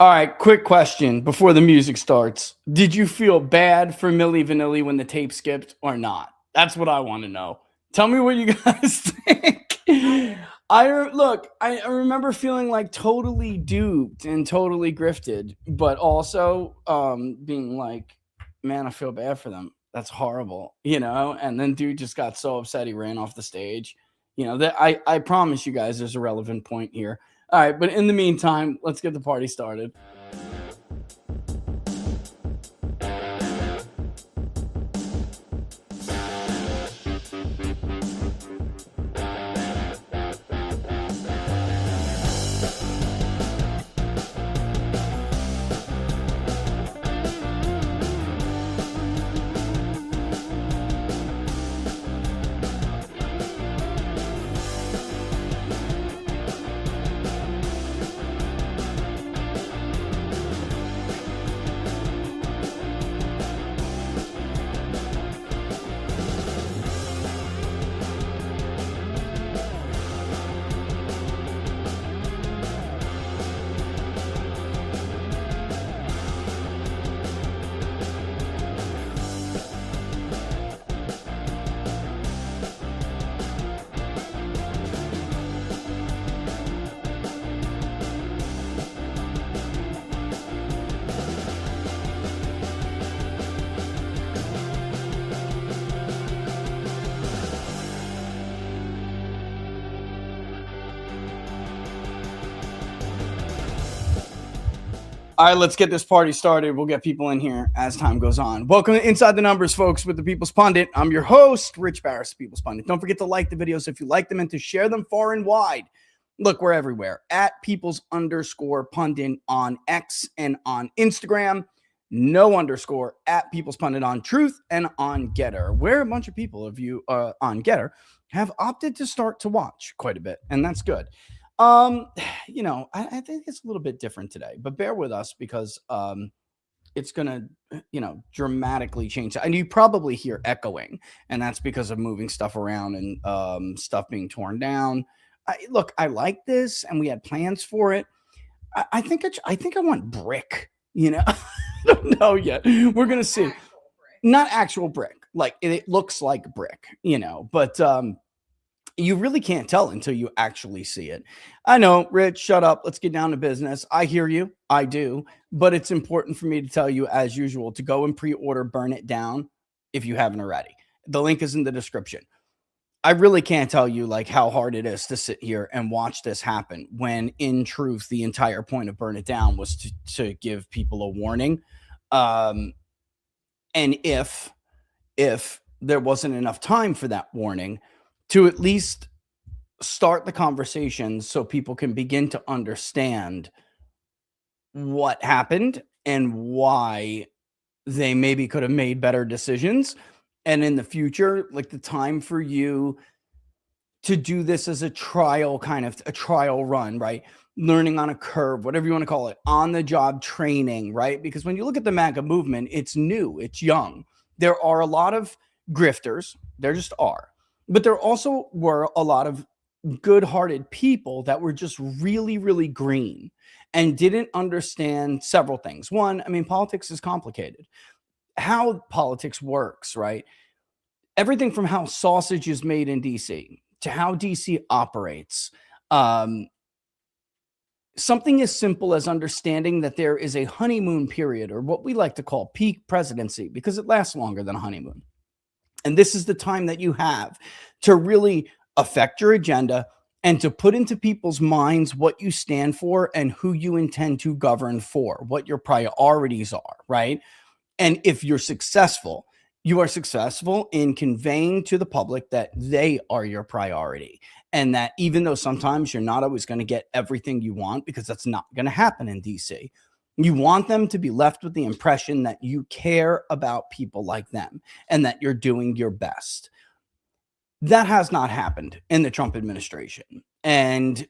All right, quick question before the music starts. Did you feel bad for Milli Vanilli when the tape skipped or not? That's what I want to know. Tell me what you guys think. I remember feeling like totally duped and totally grifted, but also being like, man, I feel bad for them. That's horrible, And then dude just got so upset he ran off the stage. That I promise you guys, there's a relevant point here. All right, but in the meantime, let's get the party started. All right, let's get this party started. We'll get people in here as time goes on. Welcome to Inside the Numbers, folks, with the People's Pundit. I'm your host, Rich Barris, People's Pundit. Don't forget to like the videos if you like them and to share them far and wide. Look, we're everywhere at People's_Pundit on X and on Instagram. No underscore at People's Pundit on Truth and on Getter, where a bunch of people of you on Getter have opted to start to watch quite a bit, and that's good. Um, I think it's a little bit different today, but bear with us because it's gonna, dramatically change. And you probably hear echoing, and that's because of moving stuff around and stuff being torn down. I like this, and we had plans for it. I think I want brick. I don't know yet. We're gonna see. Not actual brick, like it looks like brick, but you really can't tell until you actually see it. I know, Rich, shut up. Let's get down to business. I hear you. I do. But it's important for me to tell you, as usual, to go and pre order Burn It Down if you haven't already. The link is in the description. I really can't tell you like how hard it is to sit here and watch this happen when in truth the entire point of Burn It Down was to give people a warning. And if there wasn't enough time for that warning, to at least start the conversation so people can begin to understand what happened and why they maybe could have made better decisions. And in the future, like the time for you to do this as a trial, kind of a trial run, right? Learning on a curve, whatever you want to call it, on the job training, right? Because when you look at the MAGA movement, it's new, it's young. There are a lot of grifters, there just are. But there also were a lot of good-hearted people that were just really, really green and didn't understand several things. One, I mean, politics is complicated. How politics works, right? Everything from how sausage is made in DC to how DC operates. Something as simple as understanding that there is a honeymoon period, or what we like to call peak presidency, because it lasts longer than a honeymoon. And this is the time that you have to really affect your agenda and to put into people's minds what you stand for and who you intend to govern for, what your priorities are, right? And if you're successful, you are successful in conveying to the public that they are your priority. And that even though sometimes you're not always going to get everything you want, because that's not going to happen in DC, you want them to be left with the impression that you care about people like them and that you're doing your best. That has not happened in the Trump administration. And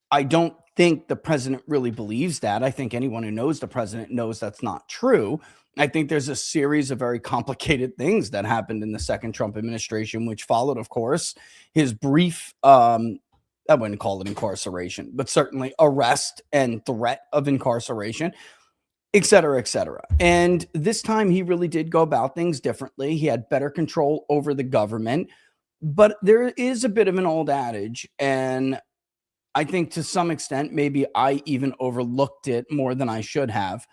I don't think the president really believes that. I think anyone who knows the president knows that's not true. I think there's a series of very complicated things that happened in the second Trump administration, which followed, of course, his brief I wouldn't call it incarceration, but certainly arrest and threat of incarceration, et cetera, et cetera. And this time he really did go about things differently. He had better control over the government. But there is a bit of an old adage, and I think to some extent, maybe I even overlooked it more than I should have,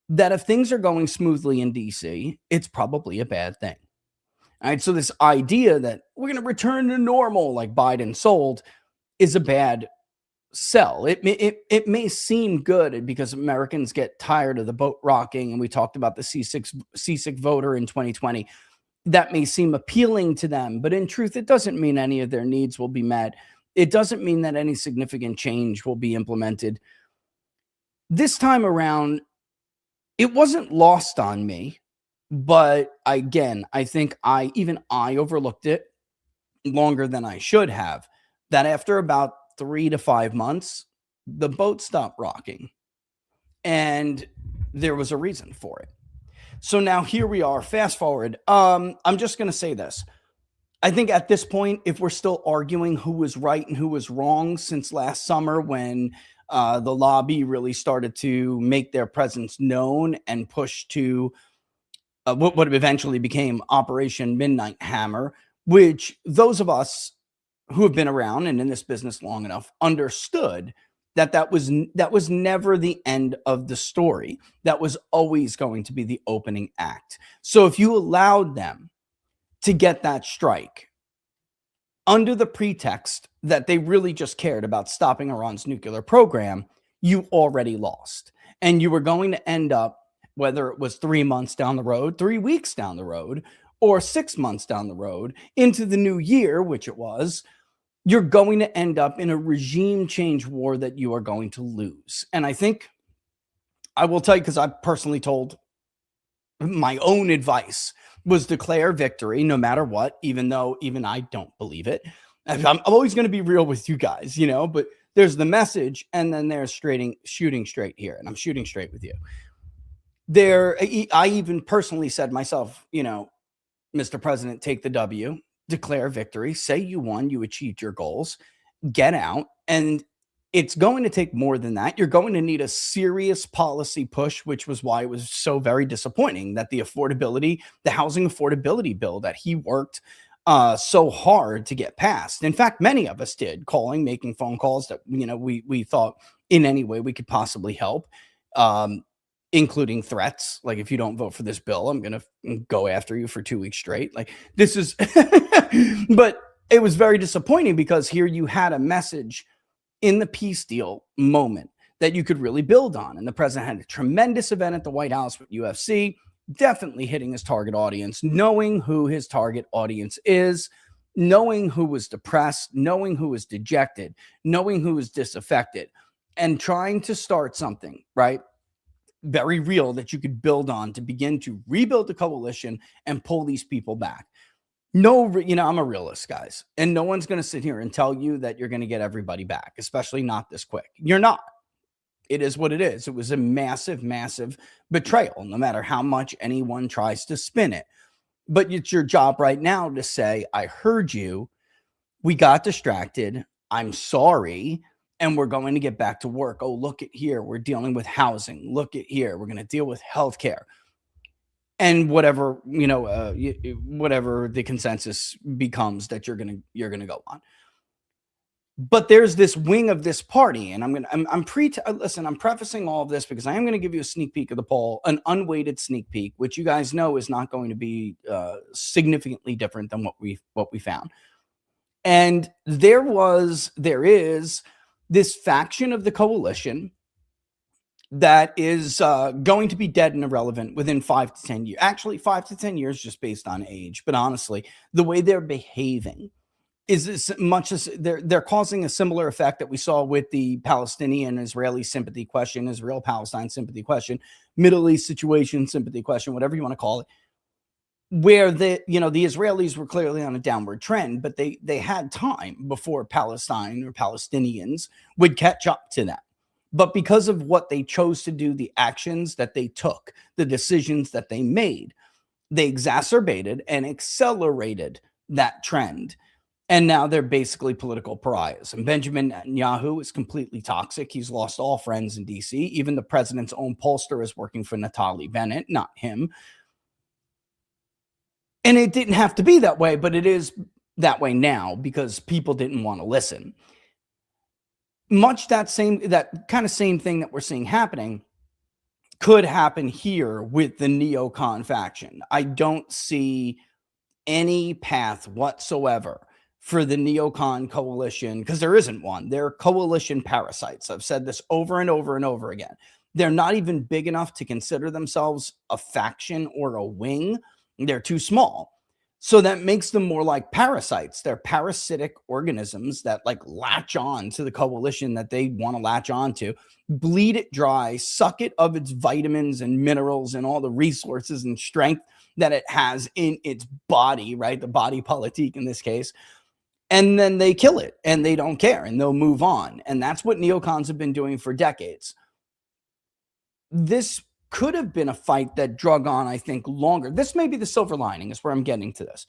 that if things are going smoothly in DC, it's probably a bad thing. All right. So this idea that we're going to return to normal, like Biden sold, is a bad sell. It may seem good because Americans get tired of the boat rocking, and we talked about the seasick voter in 2020. That may seem appealing to them, but in truth, it doesn't mean any of their needs will be met. It doesn't mean that any significant change will be implemented. This time around, it wasn't lost on me, but again, I think I overlooked it longer than I should have, that after about 3 to 5 months, the boat stopped rocking. And there was a reason for it. So now here we are, fast forward. I'm just going to say this. I think at this point, if we're still arguing who was right and who was wrong since last summer when the lobby really started to make their presence known and push to what eventually became Operation Midnight Hammer, which those of us who have been around and in this business long enough understood that was never the end of the story. That was always going to be the opening act. So if you allowed them to get that strike under the pretext that they really just cared about stopping Iran's nuclear program, you already lost. And you were going to end up, whether it was 3 months down the road, 3 weeks down the road, or 6 months down the road into the new year, which it was, you're going to end up in a regime change war that you are going to lose. And I think I will tell you, because I personally told my own advice was declare victory no matter what, even though even I don't believe it. I'm always going to be real with you guys, but there's the message and then there's shooting straight here. And I'm shooting straight with you. I even personally said myself, Mr. President, take the W, declare victory, say you won, you achieved your goals, get out. And it's going to take more than that. You're going to need a serious policy push, which was why it was so very disappointing that the housing affordability bill that he worked so hard to get passed. In fact, many of us did, making phone calls that, we thought in any way we could possibly help, including threats. Like, if you don't vote for this bill, I'm going to go after you for 2 weeks straight. Like, this is, but it was very disappointing because here you had a message in the peace deal moment that you could really build on. And the president had a tremendous event at the White House with UFC, definitely hitting his target audience, knowing who his target audience is, knowing who was depressed, knowing who was dejected, knowing who was disaffected, and trying to start something, right? Very real that you could build on to begin to rebuild the coalition and pull these people back. No, I'm a realist, guys, and no one's going to sit here and tell you that you're going to get everybody back, especially not this quick. You're not. It is what it is. It was a massive, massive betrayal, no matter how much anyone tries to spin it. But it's your job right now to say, I heard you. We got distracted. I'm sorry. And we're going to get back to work. Oh, look at here. We're dealing with housing. Look at here. We're going to deal with healthcare. And whatever, whatever the consensus becomes that you're going to go on. But there's this wing of this party, and I'm prefacing all of this because I am going to give you a sneak peek of the poll, an unweighted sneak peek, which you guys know is not going to be significantly different than what we found. And there is this faction of the coalition that is going to be dead and irrelevant within 5 to 10 years. Actually, 5 to 10 years just based on age. But honestly, the way they're behaving is as much as they're causing a similar effect that we saw with the Palestinian-Israeli sympathy question, Israel-Palestine sympathy question, Middle East situation sympathy question, whatever you want to call it, where the Israelis were clearly on a downward trend, but they had time before Palestine or Palestinians would catch up to them. But because of what they chose to do, the actions that they took, the decisions that they made, they exacerbated and accelerated that trend. And now they're basically political pariahs. And Benjamin Netanyahu is completely toxic. He's lost all friends in DC. Even the president's own pollster is working for Naftali Bennett, not him. And it didn't have to be that way, but it is that way now because people didn't want to listen. Much that kind of same thing that we're seeing happening could happen here with the neocon faction. I don't see any path whatsoever for the neocon coalition, because there isn't one. They're coalition parasites. I've said this over and over and over again. They're not even big enough to consider themselves a faction or a wing. They're too small. So that makes them more like parasites. They're parasitic organisms that like latch on to the coalition that they want to latch on to, bleed it dry, suck it of its vitamins and minerals and all the resources and strength that it has in its body, right? The body politique in this case. And then they kill it and they don't care and they'll move on. And that's what neocons have been doing for decades. This could have been a fight that drug on, I think, longer. This may be the silver lining, is where I'm getting to this.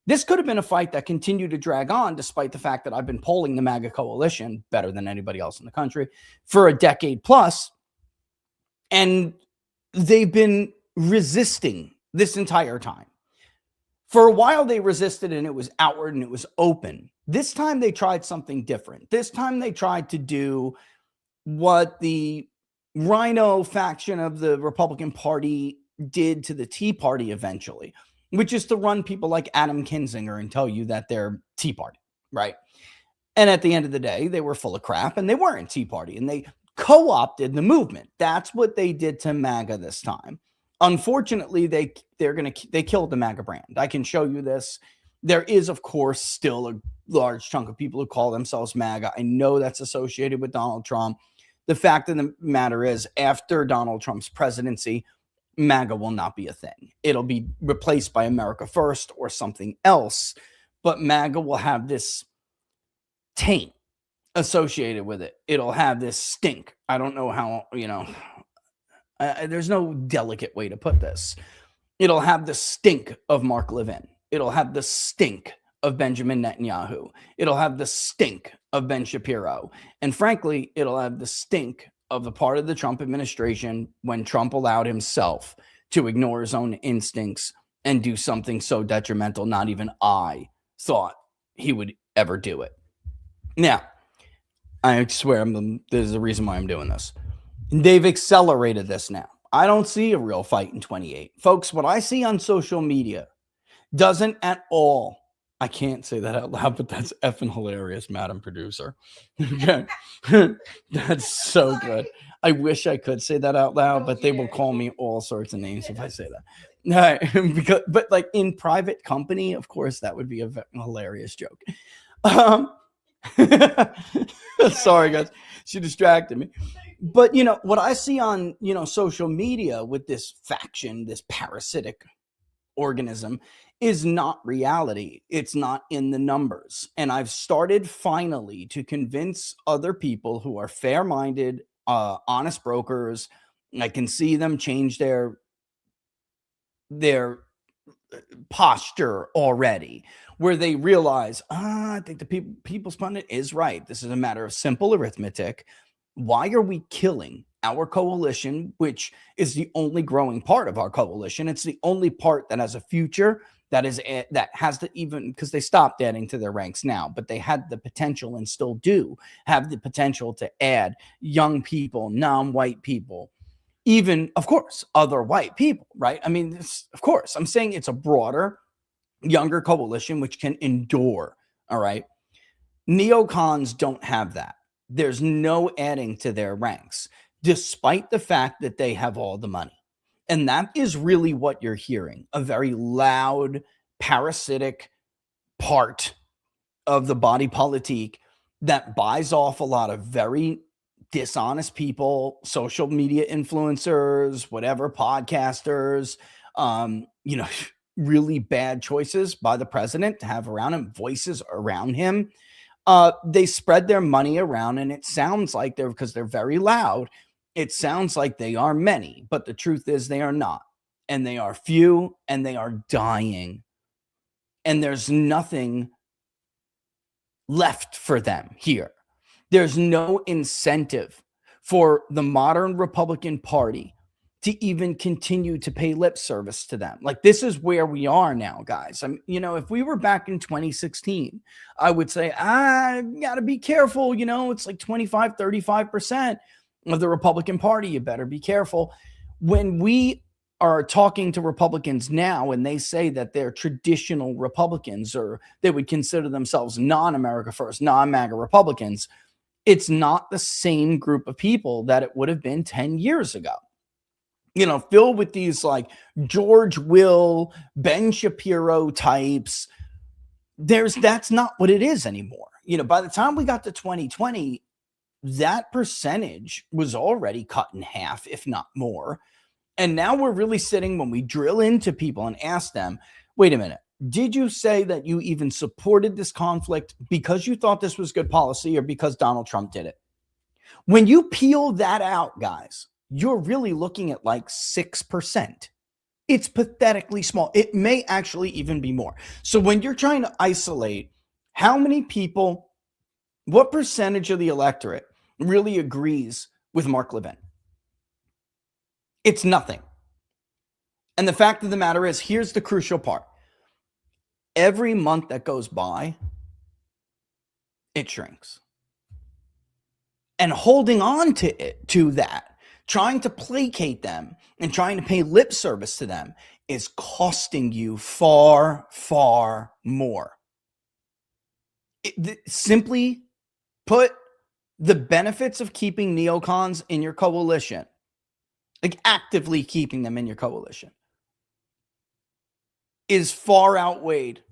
This could have been a fight that continued to drag on, despite the fact that I've been polling the MAGA coalition better than anybody else in the country for a decade plus. And they've been resisting this entire time. For a while, they resisted and it was outward and it was open. This time, they tried something different. This time, they tried to do what the Rhino faction of the Republican Party did to the Tea Party eventually, which is to run people like Adam Kinzinger and tell you that they're Tea Party, right? And at the end of the day, they were full of crap and they weren't Tea Party and they co-opted the movement. That's what they did to MAGA this time. Unfortunately, they killed the MAGA brand. I can show you this. There is, of course, still a large chunk of people who call themselves MAGA. I know that's associated with Donald Trump. The fact of the matter is, after Donald Trump's presidency, MAGA will not be a thing. It'll be replaced by America First or something else, but MAGA will have this taint associated with it. It'll have this stink. I don't know how, there's no delicate way to put this. It'll have the stink of Mark Levin. It'll have the stink of Benjamin Netanyahu. It'll have the stink of Ben Shapiro. And frankly, it'll have the stink of the part of the Trump administration when Trump allowed himself to ignore his own instincts and do something so detrimental, not even I thought he would ever do it. Now, I swear there's a reason why I'm doing this. They've accelerated this now. I don't see a real fight in 28. Folks, what I see on social media doesn't at all, I can't say that out loud, but that's effing hilarious, Madam Producer. Okay. That's so good. I wish I could say that out loud, but they will call me all sorts of names if I say that. But like in private company, of course, that would be a hilarious joke. Sorry, guys. She distracted me. But, what I see on, social media with this faction, this parasitic organism, is not reality. It's not in the numbers. And I've started finally to convince other people who are fair-minded, honest brokers. I can see them change their posture already, where they realize, I think the People's Pundit is right. This is a matter of simple arithmetic. Why are we killing our coalition, which is the only growing part of our coalition? It's the only part that has a future, that has to, even because they stopped adding to their ranks now, but they had the potential and still do have the potential to add young people, non-white people, even, of course, other white people, right? I mean, of course, I'm saying it's a broader, younger coalition which can endure, all right? Neocons don't have that. There's no adding to their ranks, despite the fact that they have all the money. And that is really what you're hearing, a very loud, parasitic part of the body politique that buys off a lot of very dishonest people, social media influencers, whatever, podcasters, really bad choices by the president to have around him, voices around him. They spread their money around, and it sounds like because they're very loud, it sounds like they are many, but the truth is they are not. And they are few, and they are dying. And there's nothing left for them here. There's no incentive for the modern Republican Party to even continue to pay lip service to them. Like, this is where we are now, guys. If we were back in 2016, I would say, I got to be careful. It's like 25, 35% of the Republican Party. You better be careful. When we are talking to Republicans now and they say that they're traditional Republicans, or they would consider themselves non-America first, non-MAGA Republicans, it's not the same group of people that it would have been 10 years ago. Filled with these like George Will, Ben Shapiro types. That's not what it is anymore. By the time we got to 2020, that percentage was already cut in half, if not more. And now we're really sitting, when we drill into people and ask them, wait a minute, did you say that you even supported this conflict because you thought this was good policy, or because Donald Trump did it? When you peel that out, guys, you're really looking at like 6%. It's pathetically small. It may actually even be more. So when you're trying to isolate how many people, what percentage of the electorate really agrees with Mark Levin, it's nothing. And the fact of the matter is, here's the crucial part. Every month that goes by, it shrinks. And holding on to that, trying to placate them and trying to pay lip service to them, is costing you far, far more. Simply put, the benefits of keeping neocons in your coalition, like actively keeping them in your coalition, is far outweighed.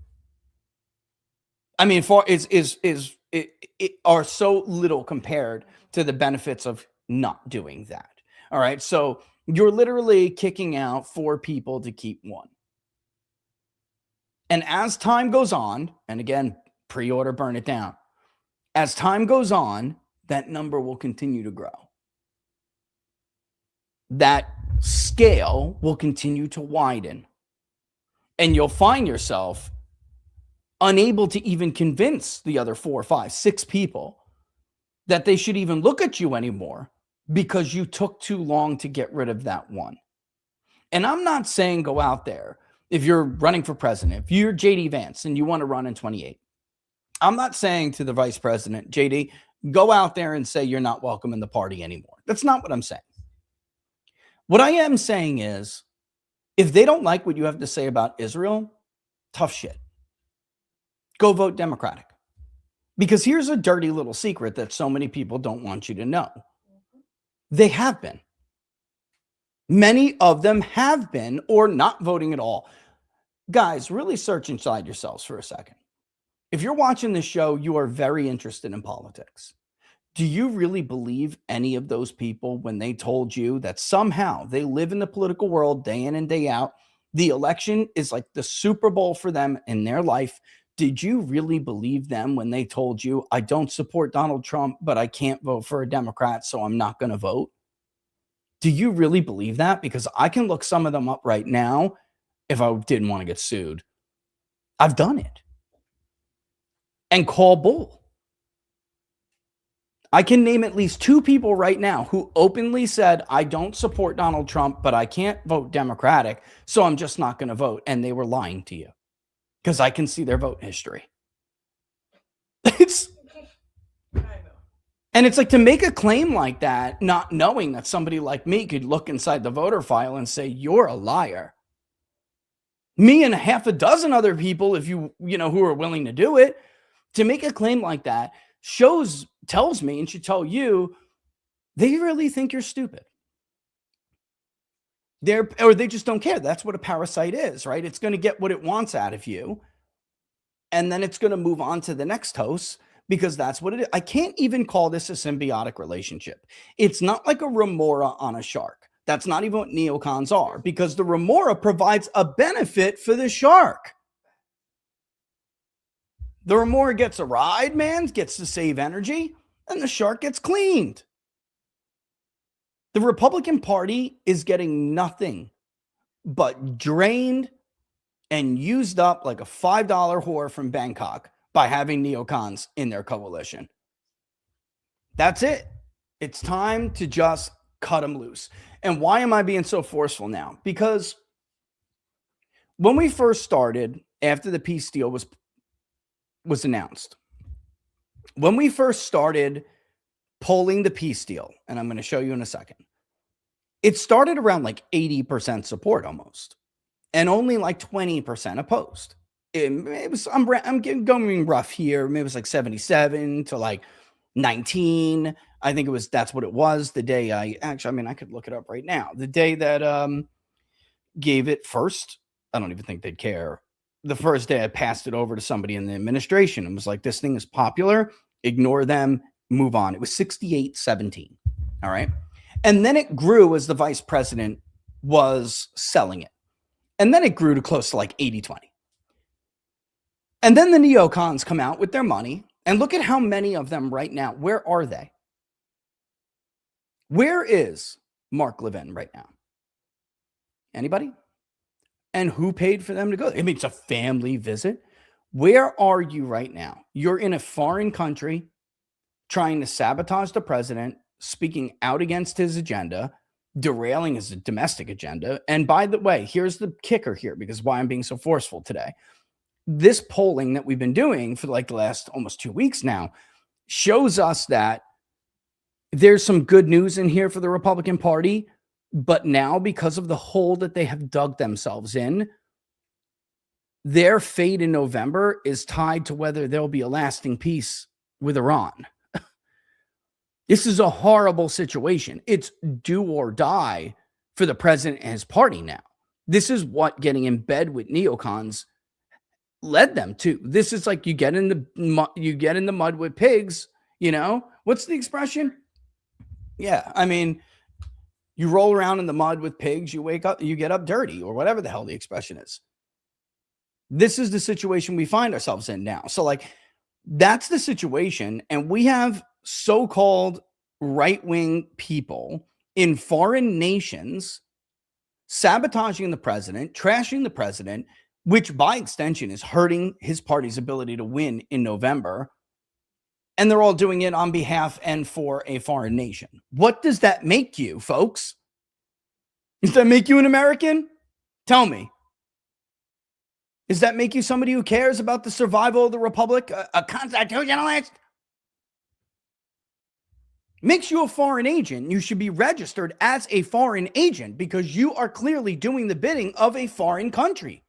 I mean, are so little compared to the benefits of not doing that. All right. So you're literally kicking out 4 people to keep 1. And as time goes on, and again, pre-order, burn it down. As time goes on, that number will continue to grow. That scale will continue to widen. And you'll find yourself unable to even convince the other 4, 5, 6 people that they should even look at you anymore, because you took too long to get rid of that one. And I'm not saying go out there, if you're running for president, if you're JD Vance and you want to run in 28, I'm not saying to the vice president, JD, go out there and say you're not welcome in the party anymore. That's not what I'm saying. What I am saying is, if they don't like what you have to say about Israel, tough shit. Go vote Democratic. Because here's a dirty little secret that so many people don't want you to know. They have been. Many of them have been, or not voting at all. Guys, really search inside yourselves for a second. If you're watching this show, you are very interested in politics. Do you really believe any of those people when they told you that somehow they live in the political world day in and day out? The election is like the Super Bowl for them in their life. Did you really believe them when they told you, I don't support Donald Trump, but I can't vote for a Democrat, so I'm not going to vote? Do you really believe that? Because I can look some of them up right now if I didn't want to get sued. I've done it. And call bull. I can name at least 2 people right now who openly said, I don't support Donald Trump, but I can't vote Democratic, so I'm just not going to vote. And they were lying to you, because I can see their vote history. And it's like, to make a claim like that, not knowing that somebody like me could look inside the voter file and say, you're a liar. Me and half a dozen other people, if you know, who are willing to do it, to make a claim like that tells me, and should tell you, they really think you're stupid. They just don't care. That's what a parasite is, right? It's going to get what it wants out of you, and then it's going to move on to the next host, because that's what it is. I can't even call this a symbiotic relationship. It's not like a remora on a shark. That's not even what neocons are, because the remora provides a benefit for the shark. The remora gets a ride, man, gets to save energy, and the shark gets cleaned. The Republican Party is getting nothing but drained and used up like a $5 whore from Bangkok by having neocons in their coalition. That's it. It's time to just cut them loose. And why am I being so forceful now? Because when we first started, after the peace deal was announced, when we first started polling the peace deal, and I'm going to show you in a second, it started around like 80% support almost, and only like 20% opposed. It was, I'm going rough here. Maybe it was like 77 to like 19. I think that's what it was the day I could look it up right now. The day that gave it first, I don't even think they'd care. The first day I passed it over to somebody in the administration and was like, this thing is popular, ignore them, move on. It was 68-17. All right. And then it grew as the vice president was selling it. And then it grew to close to like 80-20. And then the neocons come out with their money, and look at how many of them right now. Where are they? Where is Mark Levin right now? Anybody? And who paid for them to go? I mean, it's a family visit. Where are you right now? You're in a foreign country trying to sabotage the president, speaking out against his agenda, derailing his domestic agenda. And by the way, here's the kicker here, because why I'm being so forceful today. This polling that we've been doing for like the last almost 2 weeks now shows us that there's some good news in here for the Republican Party. But now, because of the hole that they have dug themselves in, their fate in November is tied to whether there'll be a lasting peace with Iran. This is a horrible situation. It's do or die for the president and his party now. This is what getting in bed with neocons led them to. This is like you get in the mud with pigs, you know? What's the expression? Yeah, I mean, you roll around in the mud with pigs, you wake up, you get up dirty, or whatever the hell the expression is. This is the situation we find ourselves in now. So like, that's the situation. And we have so-called right-wing people in foreign nations sabotaging the president, trashing the president, which by extension is hurting his party's ability to win in November. And they're all doing it on behalf and for a foreign nation. What does that make you, folks? Does that make you an American? Tell me. Does that make you somebody who cares about the survival of the republic? A constitutionalist? Makes you a foreign agent. You should be registered as a foreign agent because you are clearly doing the bidding of a foreign country.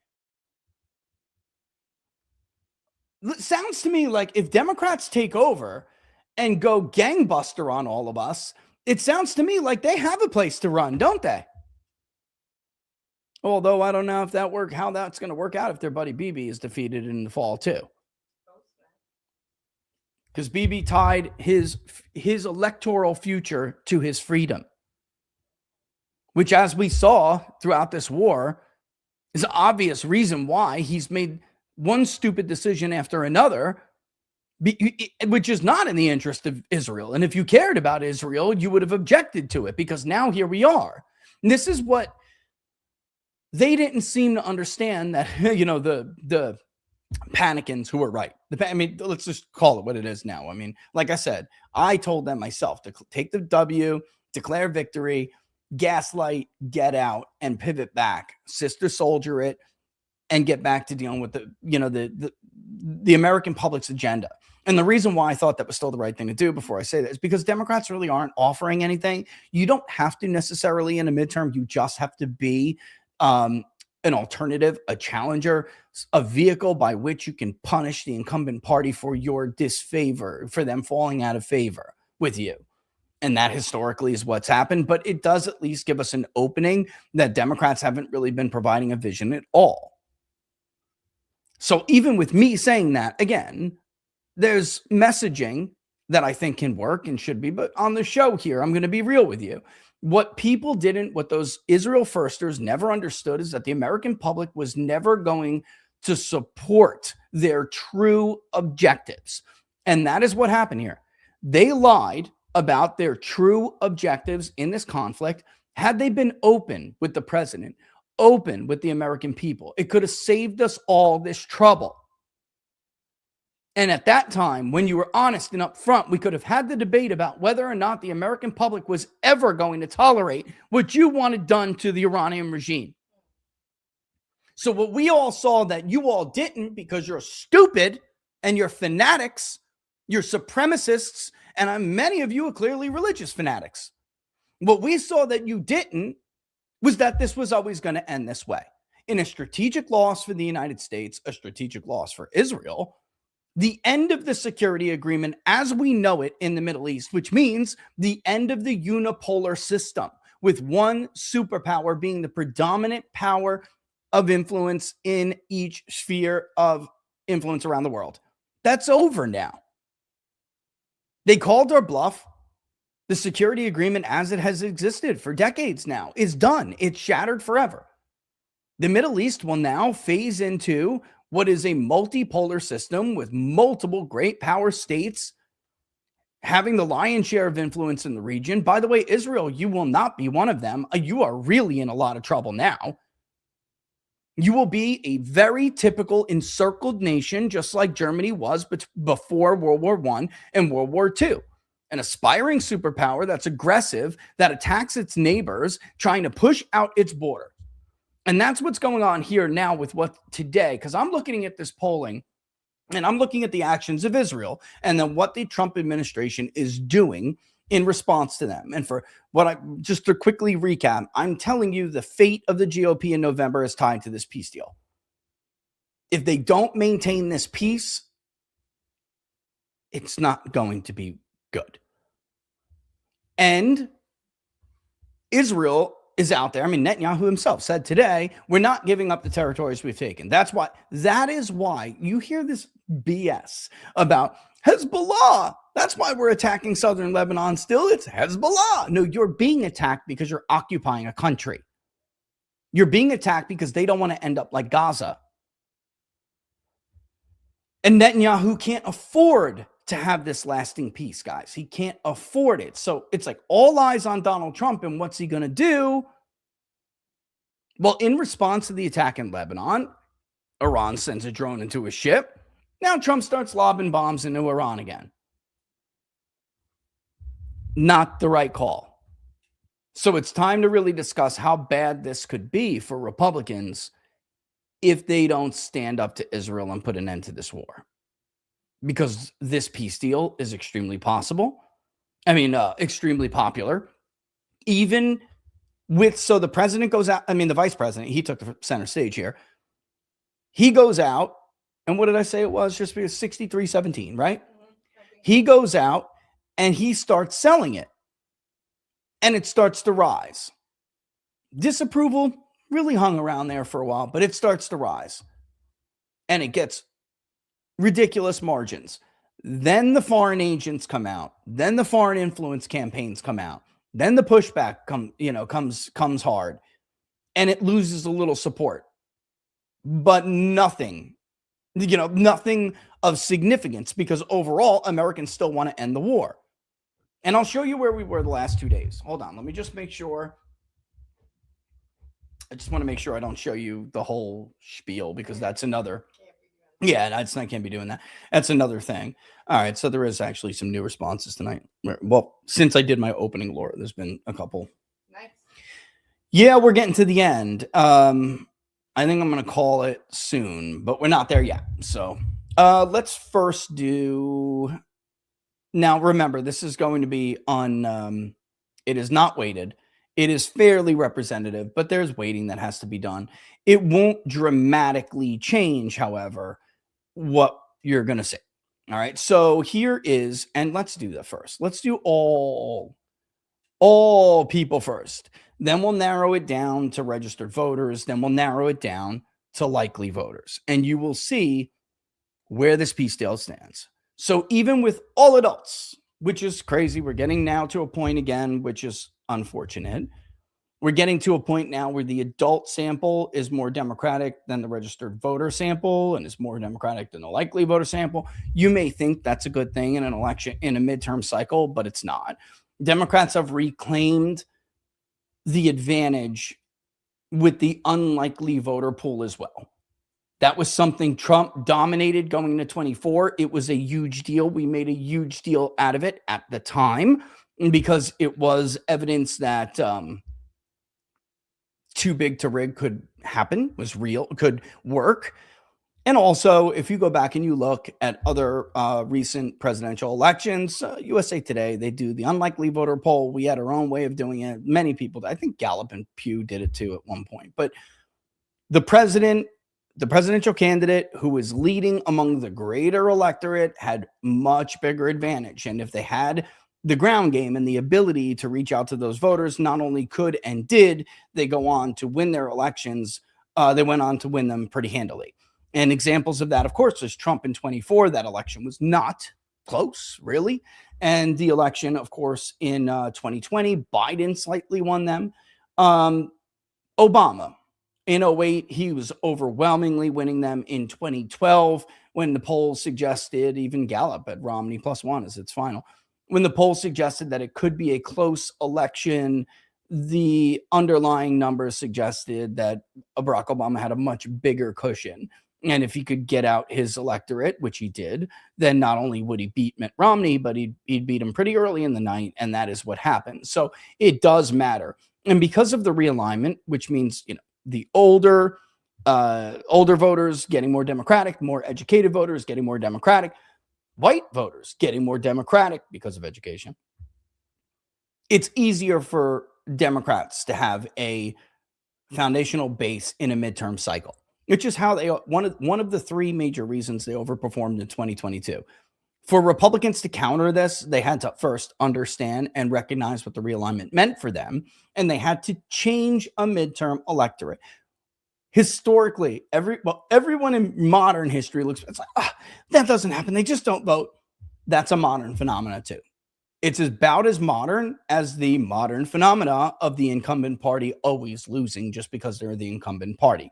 It sounds to me like if Democrats take over and go gangbuster on all of us, it sounds to me like they have a place to run, don't they? Although I don't know if how that's going to work out if their buddy Bibi is defeated in the fall too. Because Bibi tied his electoral future to his freedom, which, as we saw throughout this war, is an obvious reason why he's made one stupid decision after another, which is not in the interest of Israel. And if you cared about Israel, you would have objected to it, because now here we are. And this is what they didn't seem to understand, that, you know, the panicans who were right. I mean, let's just call it what it is now. I mean, like I said, I told them myself to take the W, declare victory, gaslight, get out, and pivot back, sister soldier it, and get back to dealing with the American public's agenda. And the reason why I thought that was still the right thing to do, before I say that, is because Democrats really aren't offering anything. You don't have to necessarily in a midterm. You just have to be an alternative, a challenger, a vehicle by which you can punish the incumbent party for your disfavor, for them falling out of favor with you. And that historically is what's happened. But it does at least give us an opening that Democrats haven't really been providing a vision at all. So even with me saying that, again, there's messaging that I think can work and should be. But on the show here, I'm going to be real with you. What those Israel firsters never understood is that the American public was never going to support their true objectives. And that is what happened here. They lied about their true objectives in this conflict. Had they been open with the president, open with the American people, it could have saved us all this trouble. And at that time, when you were honest and upfront, we could have had the debate about whether or not the American public was ever going to tolerate what you wanted done to the Iranian regime. So what we all saw that you all didn't, because you're stupid and you're fanatics, you're supremacists, and many of you are clearly religious fanatics. What we saw that you didn't was that this was always going to end this way. In a strategic loss for the United States, a strategic loss for Israel, the end of the security agreement as we know it in the Middle East, which means the end of the unipolar system, with one superpower being the predominant power of influence in each sphere of influence around the world. That's over now. They called our bluff. The security agreement as it has existed for decades now is done. It's shattered forever. The Middle East will now phase into what is a multipolar system with multiple great power states having the lion's share of influence in the region. By the way, Israel, you will not be one of them. You are really in a lot of trouble now. You will be a very typical encircled nation, just like Germany was before World War I and World War II. An aspiring superpower that's aggressive, that attacks its neighbors, trying to push out its border. And that's what's going on here now with what today, because I'm looking at this polling and I'm looking at the actions of Israel and then what the Trump administration is doing in response to them. And for what just to quickly recap, I'm telling you the fate of the GOP in November is tied to this peace deal. If they don't maintain this peace, it's not going to be good. And Israel is out there. I mean, Netanyahu himself said today, we're not giving up the territories we've taken. That is why you hear this BS about Hezbollah. That's why we're attacking southern Lebanon still. It's Hezbollah. No, you're being attacked because you're occupying a country. You're being attacked because they don't want to end up like Gaza. And Netanyahu can't afford to have this lasting peace, guys. He can't afford it. So it's like all eyes on Donald Trump, and what's he going to do? Well, in response to the attack in Lebanon, Iran sends a drone into a ship. Now Trump starts lobbing bombs into Iran again. Not the right call. So it's time to really discuss how bad this could be for Republicans if they don't stand up to Israel and put an end to this war. Because this peace deal is extremely possible. Extremely popular. Even with, so the president goes out, the vice president, he took the center stage here. He goes out, and what did I say it was? Just because 63-17, right? He goes out and he starts selling it. And it starts to rise. Disapproval really hung around there for a while, but it starts to rise. And it gets ridiculous margins. Then the foreign agents come out. Then the foreign influence campaigns come out. Then the pushback comes hard, and it loses a little support. But nothing of significance, because overall Americans still want to end the war. And I'll show you where we were the last 2 days. Hold on, let me just make sure. I just want to make sure I don't show you the whole spiel, because that's another. Yeah, I can't be doing that. That's another thing. All right, so there is actually some new responses tonight. Well, since I did my opening lore, there's been a couple. Nice. Yeah, we're getting to the end. I think I'm going to call it soon, but we're not there yet. So let's first do. Now, remember, this is going to be on. It is not weighted. It is fairly representative, but there's weighting that has to be done. It won't dramatically change, however, what you're going to say. All right. So here is, and let's do that first. Let's do all people first. Then we'll narrow it down to registered voters. Then we'll narrow it down to likely voters. And you will see where this peace deal stands. So even with all adults, which is crazy, we're getting now to a point again, which is unfortunate. We're getting to a point now where the adult sample is more Democratic than the registered voter sample, and is more Democratic than the likely voter sample. You may think that's a good thing in an election, in a midterm cycle, but it's not. Democrats have reclaimed the advantage with the unlikely voter pool as well. That was something Trump dominated going into 24. It was a huge deal. We made a huge deal out of it at the time because it was evidence that too big to rig could happen, was real, could work. And also, if you go back and you look at other recent presidential elections, USA Today, they do the unlikely voter poll. We had our own way of doing it. Many people, I think Gallup and Pew did it too at one point. But the presidential candidate who is leading among the greater electorate had much bigger advantage. And if they had the ground game and the ability to reach out to those voters, not only could and did they go on to win their elections, they went on to win them pretty handily. And examples of that, of course, is Trump in 24. That election was not close, really. And the election, of course, in 2020, Biden slightly won them. Obama in 08, he was overwhelmingly winning them. In 2012, when the polls suggested, even Gallup at Romney +1 as its final, when the poll suggested that it could be a close election, the underlying numbers suggested that Barack Obama had a much bigger cushion. And if he could get out his electorate, which he did, then not only would he beat Mitt Romney, but he'd beat him pretty early in the night. And that is what happened. So it does matter. And because of the realignment, which means, the older voters getting more Democratic, more educated voters getting more Democratic, white voters getting more Democratic because of education, it's easier for Democrats to have a foundational base in a midterm cycle, which is how they one of the three major reasons they overperformed in 2022. For Republicans to counter this, they had to first understand and recognize what the realignment meant for them, and they had to change a midterm electorate. Historically, everyone in modern history looks, it's like, that doesn't happen. They just don't vote. That's a modern phenomena too. It's about as modern as the modern phenomena of the incumbent party always losing just because they're the incumbent party.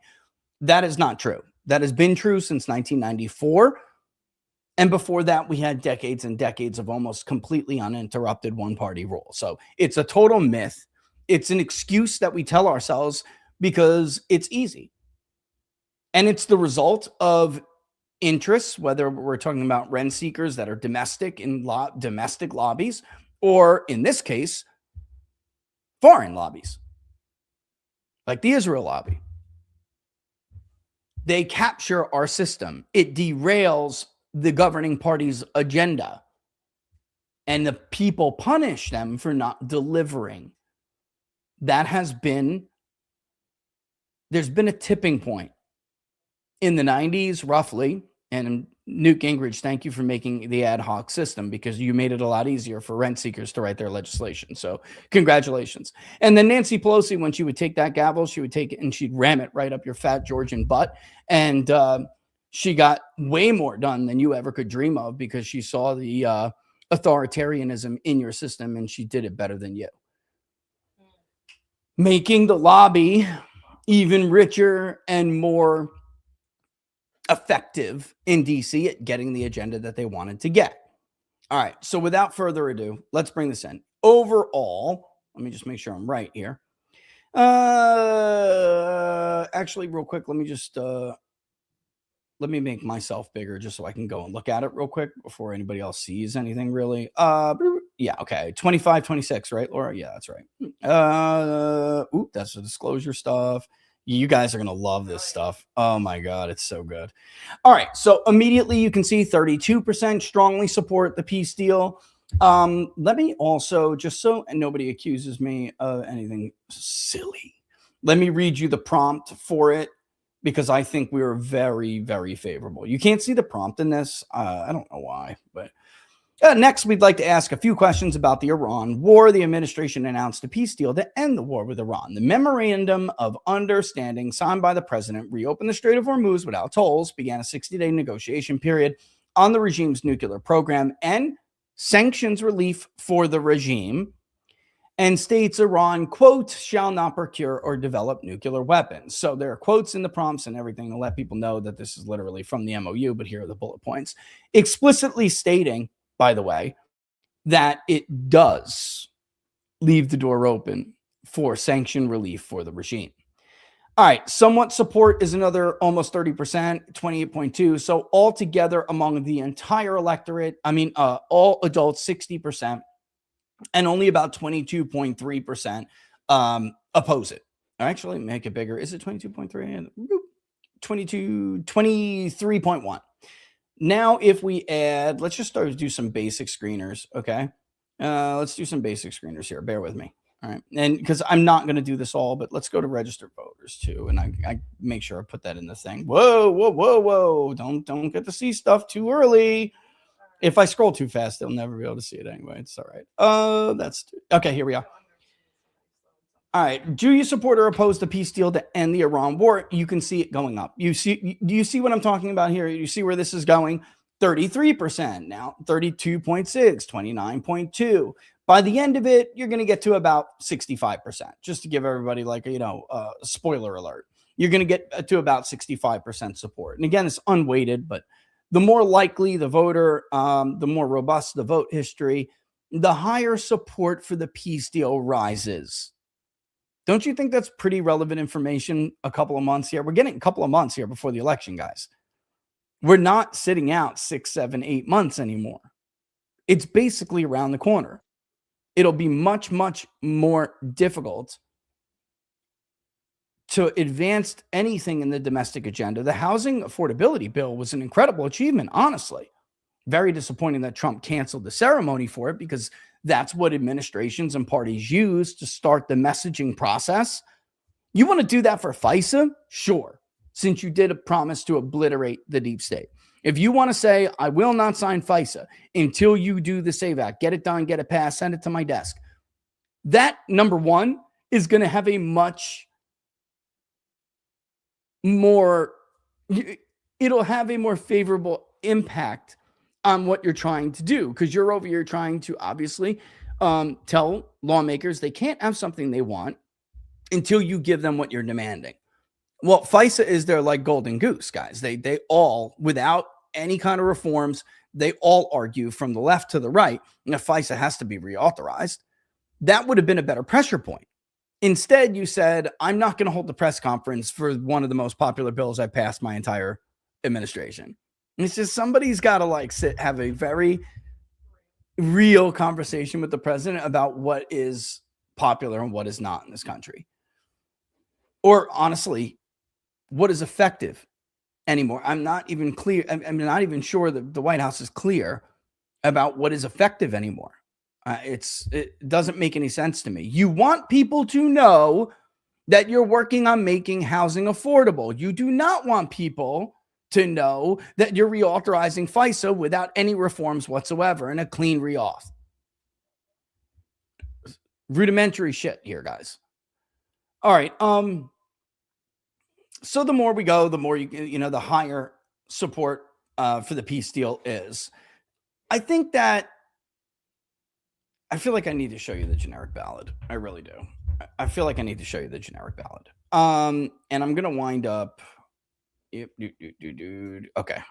That is not true. That has been true since 1994. And before that, we had decades and decades of almost completely uninterrupted one-party rule. So it's a total myth. It's an excuse that we tell ourselves because it's easy. And it's the result of interests, whether we're talking about rent seekers that are domestic in domestic lobbies, or in this case, foreign lobbies, like the Israel lobby. They capture our system. It derails the governing party's agenda, and the people punish them for not delivering. There's been a tipping point in the 90s, roughly. And Newt Gingrich, thank you for making the ad hoc system, because you made it a lot easier for rent seekers to write their legislation. So congratulations. And then Nancy Pelosi, when she would take that gavel, she would take it and she'd ram it right up your fat Georgian butt. And she got way more done than you ever could dream of, because she saw the authoritarianism in your system, and she did it better than you. Making the lobby even richer and more effective in DC at getting the agenda that they wanted to get. All right. So without further ado, let's bring this in. Overall, let me just make sure I'm right here. Actually, real quick, let me make myself bigger just so I can go and look at it real quick before anybody else sees anything really. Yeah, okay. 25, 26, right, Laura? Yeah, that's right. That's the disclosure stuff. You guys are going to love this stuff. Oh my God, it's so good. All right. So immediately you can see 32% strongly support the peace deal. Let me also, just so nobody accuses me of anything silly, let me read you the prompt for it, because I think we are very, very favorable. You can't see the prompt in this. I don't know why, but next, we'd like to ask a few questions about the Iran war. The administration announced a peace deal to end the war with Iran. The memorandum of understanding signed by the president reopened the Strait of Hormuz without tolls, began a 60-day negotiation period on the regime's nuclear program, and sanctions relief for the regime, and states Iran, quote, shall not procure or develop nuclear weapons. So there are quotes in the prompts and everything to let people know that this is literally from the MOU, but here are the bullet points, explicitly stating, by the way, that it does leave the door open for sanction relief for the regime. All right, somewhat support is another almost 30%, 28.2. So altogether among the entire electorate, all adults, 60%, and only about 22.3% oppose it. Actually, make it bigger. Is it 22.3? 23.1. Now, if we add, let's just start to do some basic screeners, okay? Let's do some basic screeners here. Bear with me. All right. And because I'm not going to do this all, but let's go to registered voters too. And I make sure I put that in the thing. Whoa, whoa, whoa, whoa. Don't get to see stuff too early. If I scroll too fast, they'll never be able to see it anyway. It's all right. That's okay. Here we are. All right. Do you support or oppose the peace deal to end the Iran war? You can see it going up. Do you see what I'm talking about here? You see where this is going? 33%, now 32.6, 29.2. By the end of it, you're going to get to about 65%. Just to give everybody like, a spoiler alert. You're going to get to about 65% support. And again, it's unweighted, but the more likely the voter, the more robust the vote history, the higher support for the peace deal rises. Don't you think that's pretty relevant information a couple of months here? We're getting a couple of months here before the election, guys. We're not sitting out 6, 7, 8 months anymore. It's basically around the corner. It'll be much, much more difficult to advance anything in the domestic agenda. The housing affordability bill was an incredible achievement, honestly. Very disappointing that Trump canceled the ceremony for it, because that's what administrations and parties use to start the messaging process. You want to do that for FISA? Sure, since you did a promise to obliterate the deep state. If you want to say, I will not sign FISA until you do the SAVE Act, get it done, get it passed, send it to my desk. That, number one, is going to have a much more, it'll have a more favorable impact on what you're trying to do, because you're over here trying to obviously tell lawmakers they can't have something they want until you give them what you're demanding. Well, FISA is their like golden goose, guys. They all, without any kind of reforms, they all argue from the left to the right, and if FISA has to be reauthorized, that would have been a better pressure point. Instead, you said, I'm not going to hold the press conference for one of the most popular bills I passed my entire administration. And it's just, somebody's got to have a very real conversation with the president about what is popular and what is not in this country. Or honestly, what is effective anymore. I'm not even clear. I'm not even sure that the White House is clear about what is effective anymore. It doesn't make any sense to me. You want people to know that you're working on making housing affordable. You do not want people to know that you're reauthorizing FISA without any reforms whatsoever and a clean reauth. Rudimentary shit here, guys. All right. So the more we go, the more the higher support for the peace deal is. I think that I feel like I need to show you the generic ballot. I really do. I feel like I need to show you the generic ballot. And I'm gonna wind up. Okay.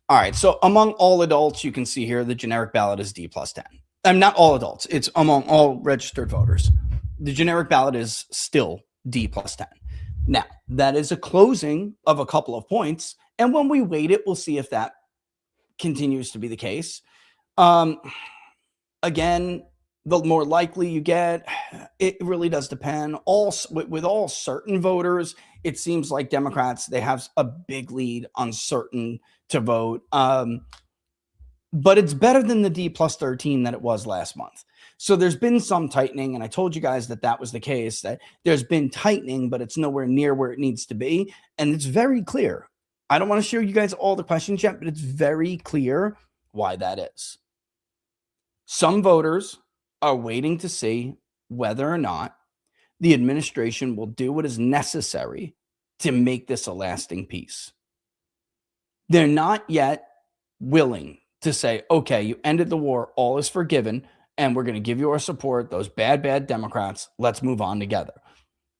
All right. So among all adults, you can see here the generic ballot is D+10. I'm not all adults. It's among all registered voters. The generic ballot is still D+10. Now, that is a closing of a couple of points. And when we weight it, we'll see if that continues to be the case. Again, the more likely you get, it really does depend. With all certain voters, it seems like Democrats, they have a big lead on certain to vote. But it's better than the D+13 that it was last month. So there's been some tightening, and I told you guys that was the case, that there's been tightening, but it's nowhere near where it needs to be. And it's very clear. I don't want to show you guys all the questions yet, but it's very clear why that is. Some voters are waiting to see whether or not the administration will do what is necessary to make this a lasting peace. They're not yet willing to say, okay, you ended the war, all is forgiven, and we're going to give you our support, those bad Democrats, let's move on together.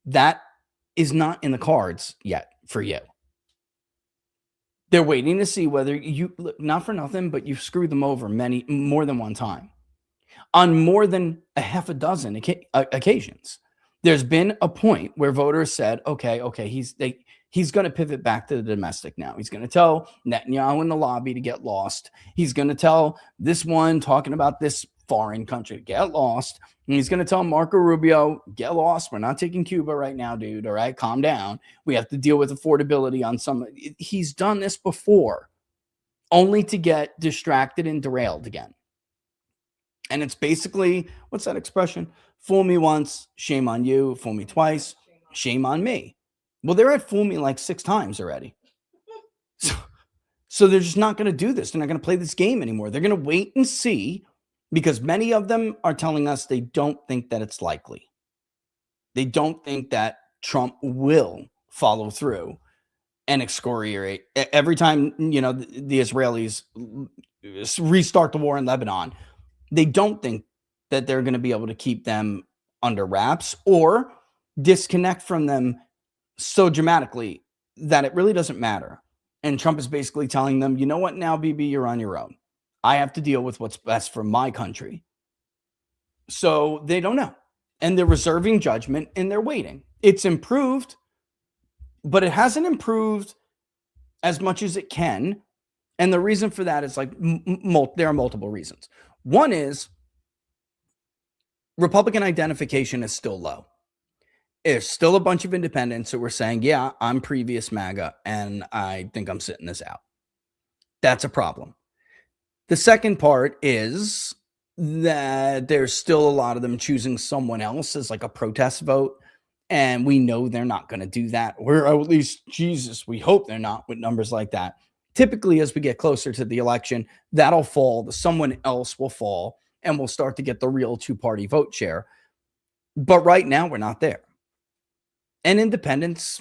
That is not in the cards yet for you. They're waiting to see whether you, not for nothing, but you've screwed them over more than one time on more than a half a dozen occasions. There's been a point where voters said, okay, he's going to pivot back to the domestic now. He's going to tell Netanyahu in the lobby to get lost. He's going to tell this one talking about this foreign country to get lost. And he's going to tell Marco Rubio, get lost. We're not taking Cuba right now, dude. All right, calm down. We have to deal with affordability on some. He's done this before, only to get distracted and derailed again. And it's basically, what's that expression? Fool me once, shame on you. Fool me twice, shame on me. Well, they're at fool me like 6 times already. So they're just not going to do this. They're not going to play this game anymore. They're going to wait and see, because many of them are telling us they don't think that it's likely. They don't think that Trump will follow through and excoriate. Every time, the Israelis restart the war in Lebanon, they don't think that they're going to be able to keep them under wraps or disconnect from them so dramatically that it really doesn't matter. And Trump is basically telling them, you know what now, BB, you're on your own. I have to deal with what's best for my country. So they don't know. And they're reserving judgment and they're waiting. It's improved, but it hasn't improved as much as it can. And the reason for that is there are multiple reasons. One is Republican identification is still low. There's still a bunch of independents who were saying, yeah, I'm previous MAGA, and I think I'm sitting this out. That's a problem. The second part is that there's still a lot of them choosing someone else as like a protest vote, and we know they're not going to do that. Or at least, Jesus, we hope they're not with numbers like that. Typically, as we get closer to the election, that'll fall. Someone else will fall, and we'll start to get the real two-party vote share. But right now, we're not there. And independents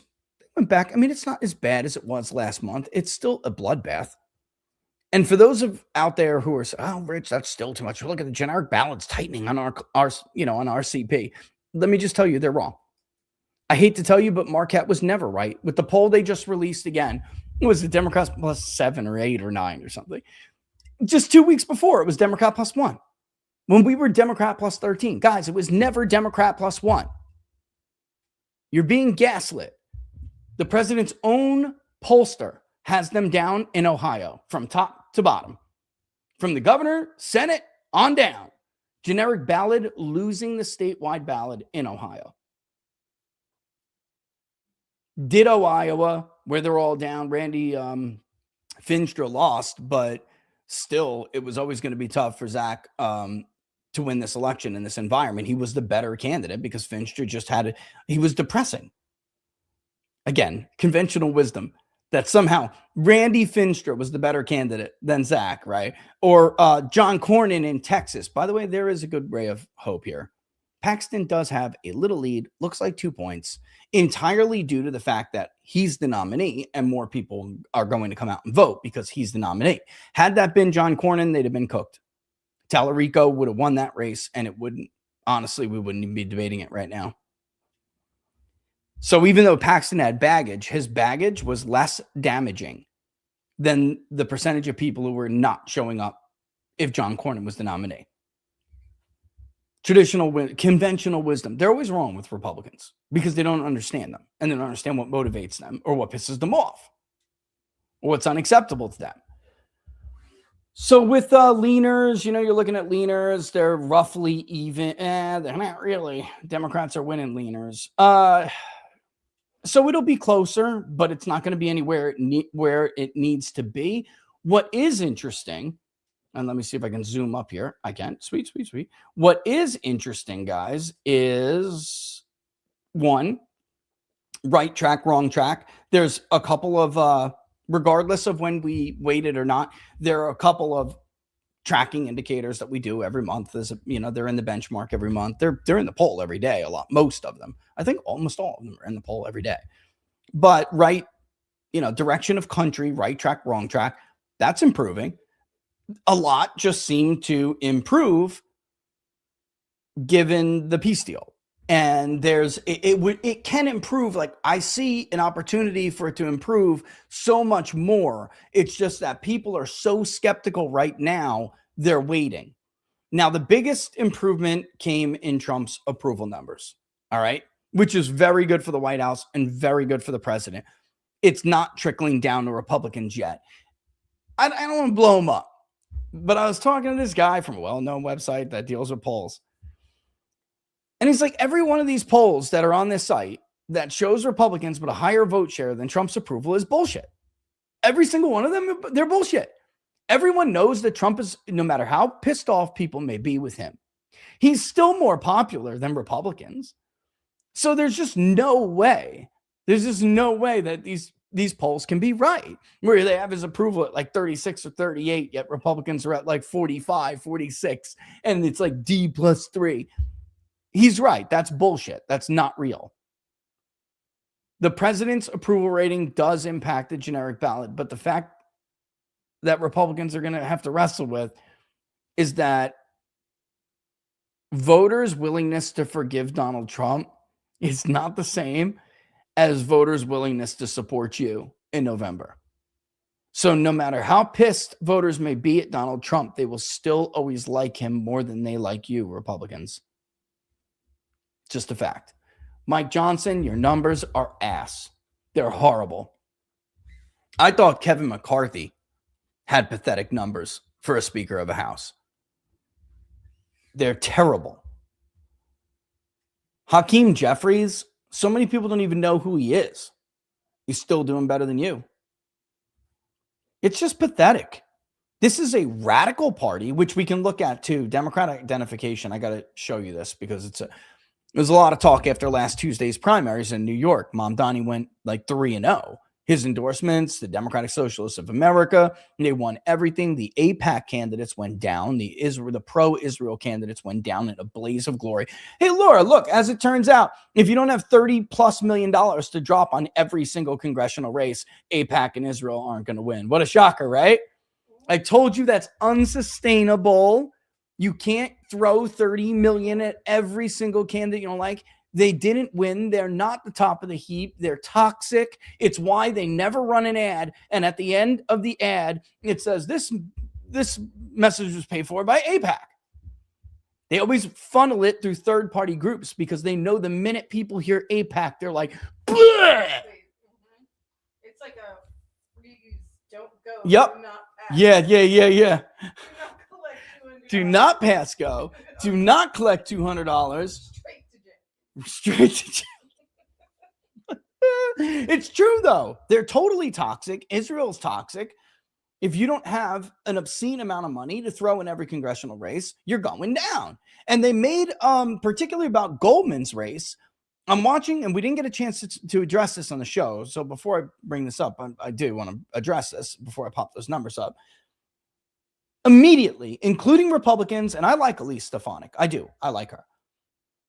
went back. I mean, it's not as bad as it was last month. It's still a bloodbath. And for those out there who are saying, oh, Rich, that's still too much. Look at the generic ballots tightening on our on RCP. Let me just tell you, they're wrong. I hate to tell you, but Marquette was never right. With the poll they just released again, it was the Democrats plus 7 or 8 or 9 or something. Just 2 weeks before, it was Democrat plus 1. When we were Democrat plus 13. Guys, it was never Democrat plus 1. You're being gaslit. The president's own pollster has them down in Ohio from top to bottom. From the governor, Senate, on down. Generic ballot losing the statewide ballot in Ohio. Ditto Iowa, where they're all down. Randy Finstra lost, but still, it was always going to be tough for Zach to win this election in this environment. He was the better candidate because Finstra he was depressing. Again, conventional wisdom that somehow Randy Finstra was the better candidate than Zach, right? Or John Cornyn in Texas. By the way, there is a good ray of hope here. Paxton does have a little lead, looks like 2 points, entirely due to the fact that he's the nominee and more people are going to come out and vote because he's the nominee. Had that been John Cornyn, they'd have been cooked. Tallarico would have won that race, and honestly, we wouldn't even be debating it right now. So even though Paxton had baggage, his baggage was less damaging than the percentage of people who were not showing up if John Cornyn was the nominee. Conventional wisdom. They're always wrong with Republicans because they don't understand them and they don't understand what motivates them or what pisses them off or what's unacceptable to them. So with leaners, you're looking at leaners. They're roughly even. They're not really. Democrats are winning leaners. So it'll be closer, but it's not going to be anywhere where it needs to be. What is interesting, and let me see if I can zoom up here. I can. Sweet. What is interesting, guys, is one, right track, wrong track. There's a couple of, regardless of when we waited or not, there are a couple of tracking indicators that we do every month. They're in the benchmark every month. They're in the poll every day, most of them. I think almost all of them are in the poll every day. But right, direction of country, right track, wrong track, that's improving. A lot just seem to improve given the peace deal. And it can improve. Like, I see an opportunity for it to improve so much more. It's just that people are so skeptical right now, they're waiting. Now, the biggest improvement came in Trump's approval numbers. All right. which is very good for the White House and very good for the president. It's not trickling down to Republicans yet. I don't want to blow him up, but I was talking to this guy from a well-known website that deals with polls. And he's like, every one of these polls that are on this site that shows Republicans with a higher vote share than Trump's approval is bullshit. Every single one of them, they're bullshit. Everyone knows that Trump is, no matter how pissed off people may be with him, he's still more popular than Republicans. So there's just no way. There's just no way that these polls can be right, where they have his approval at like 36 or 38, yet Republicans are at like 45, 46, and it's like D plus 3. He's right. That's bullshit. That's not real. The president's approval rating does impact the generic ballot, but the fact that Republicans are going to have to wrestle with is that voters' willingness to forgive Donald Trump is not the same as voters' willingness to support you in November. So no matter how pissed voters may be at Donald Trump, they will still always like him more than they like you, Republicans. Just a fact. Mike Johnson, your numbers are ass. They're horrible. I thought Kevin McCarthy had pathetic numbers for a Speaker of a House. They're terrible. Hakeem Jeffries, so many people don't even know who he is. He's still doing better than you. It's just pathetic. This is a radical party, which we can look at too. Democratic identification. I got to show you this because there's a lot of talk after last Tuesday's primaries in New York. Mamdani went like 3-0. His endorsements, the Democratic Socialists of America, they won everything. The AIPAC candidates went down. The pro-Israel candidates went down in a blaze of glory. Hey, Laura, look, as it turns out, if you don't have $30+ million to drop on every single congressional race, AIPAC and Israel aren't going to win. What a shocker, right? I told you that's unsustainable. You can't throw $30 million at every single candidate you don't like. They didn't win. They're not the top of the heap. They're toxic. It's why they never run an ad. And at the end of the ad, it says this message was paid for by AIPAC. They always funnel it through third-party groups because they know the minute people hear AIPAC, they're like, bleh! It's like a please don't go. Yep. Do not Yeah. Do not pass go. Do not collect $200. Straight to jail. It's true, though. They're totally toxic. Israel's toxic. If you don't have an obscene amount of money to throw in every congressional race, you're going down. And they made, particularly about Goldman's race, I'm watching, and we didn't get a chance to address this on the show. So before I bring this up, I do want to address this before I pop those numbers up. Immediately, including Republicans, and I like Elise Stefanik. I do. I like her.